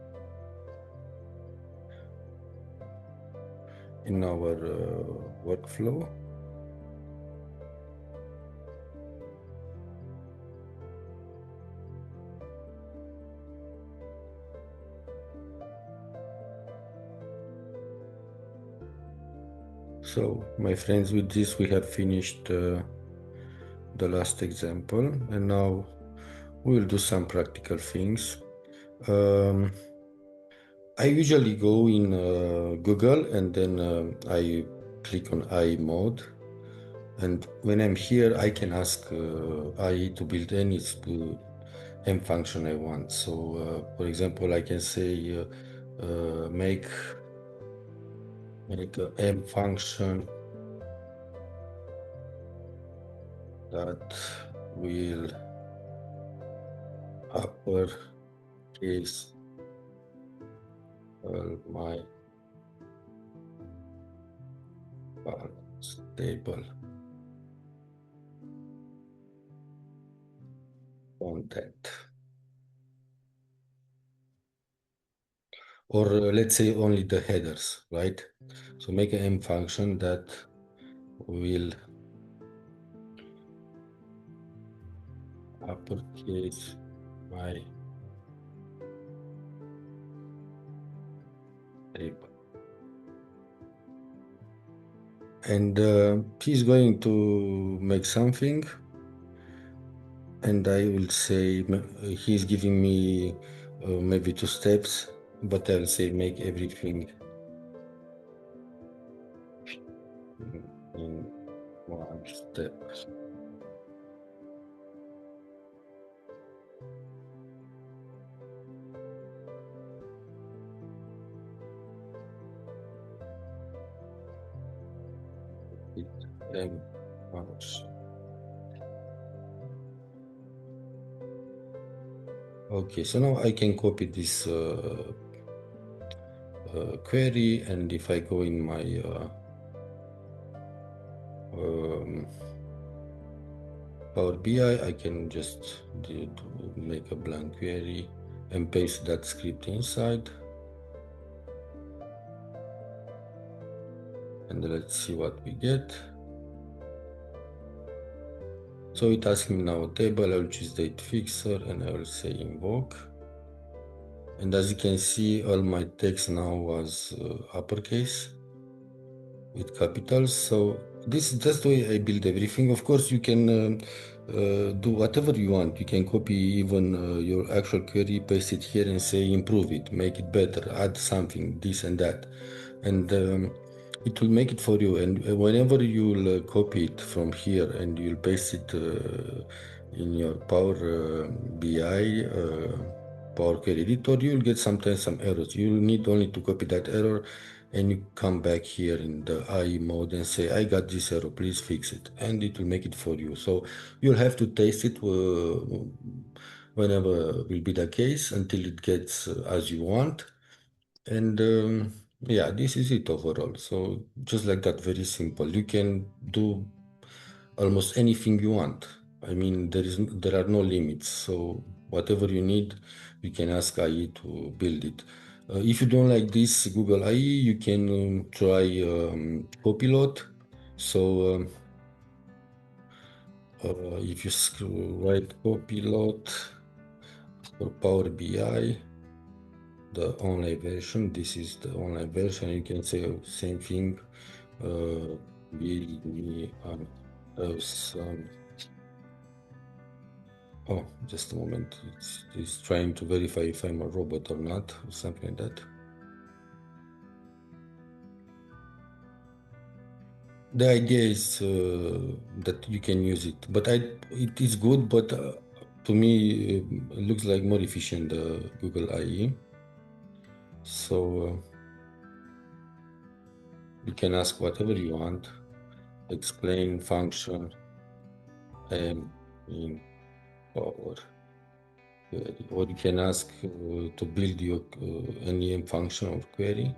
in our workflow. So, my friends, with this we have finished the last example, and now we'll do some practical things. I usually go in Google, and then I click on AI mode, and when I'm here I can ask AI to build any M function I want. So for example, I can say make a M function that will upper case my balance table. content. Or let's say only the headers, right? So make an M function that will uppercase my table. And he's going to make something, and I will say he's giving me maybe 2 steps, but I'll say make everything in 1 step. M function. Okay, so now I can copy this query, and if I go in my Power BI, I can just make a blank query and paste that script inside. And let's see what we get. So it asks me now a table. I will choose date fixer and I will say invoke. And as you can see, all my text now was uppercase with capitals. So this is just the way I build everything. Of course, you can do whatever you want. You can copy even your actual query, paste it here and say improve it, make it better, add something, this and that. And it will make it for you. And whenever you'll copy it from here and you'll paste it in your Power BI, Power Query Editor, you'll get sometimes some errors. You'll need only to copy that error and you come back here in the IE mode and say, I got this error, please fix it. And it will make it for you. So you'll have to taste it whenever will be the case until it gets as you want. And yeah, this is it overall. So just like that, very simple. You can do almost anything you want. I mean, there are no limits. So whatever you need, you can ask IE to build it. If you don't like this Google IE, you can try Copilot. So if you write Copilot for Power BI, the online version, this is the online version. You can say same thing. Build me some. Oh, just a moment. It's trying to verify if I'm a robot or not, or something like that. The idea is that you can use it, but it is good, but to me, it looks like more efficient Google IE. So you can ask whatever you want, explain function, and in Power Query, or you can ask to build your NEM function or query.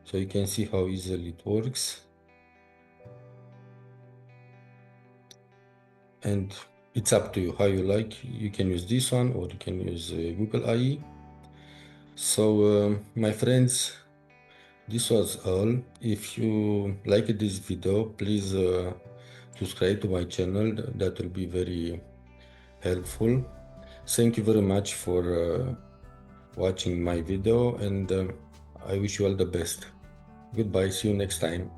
So you can see how easily it works. And it's up to you how you like. You can use this one or you can use Google IE. So my friends, this was all. If you liked this video, please subscribe to my channel. That will be very helpful. Thank you very much for watching my video, and I wish you all the best. Goodbye, see you next time.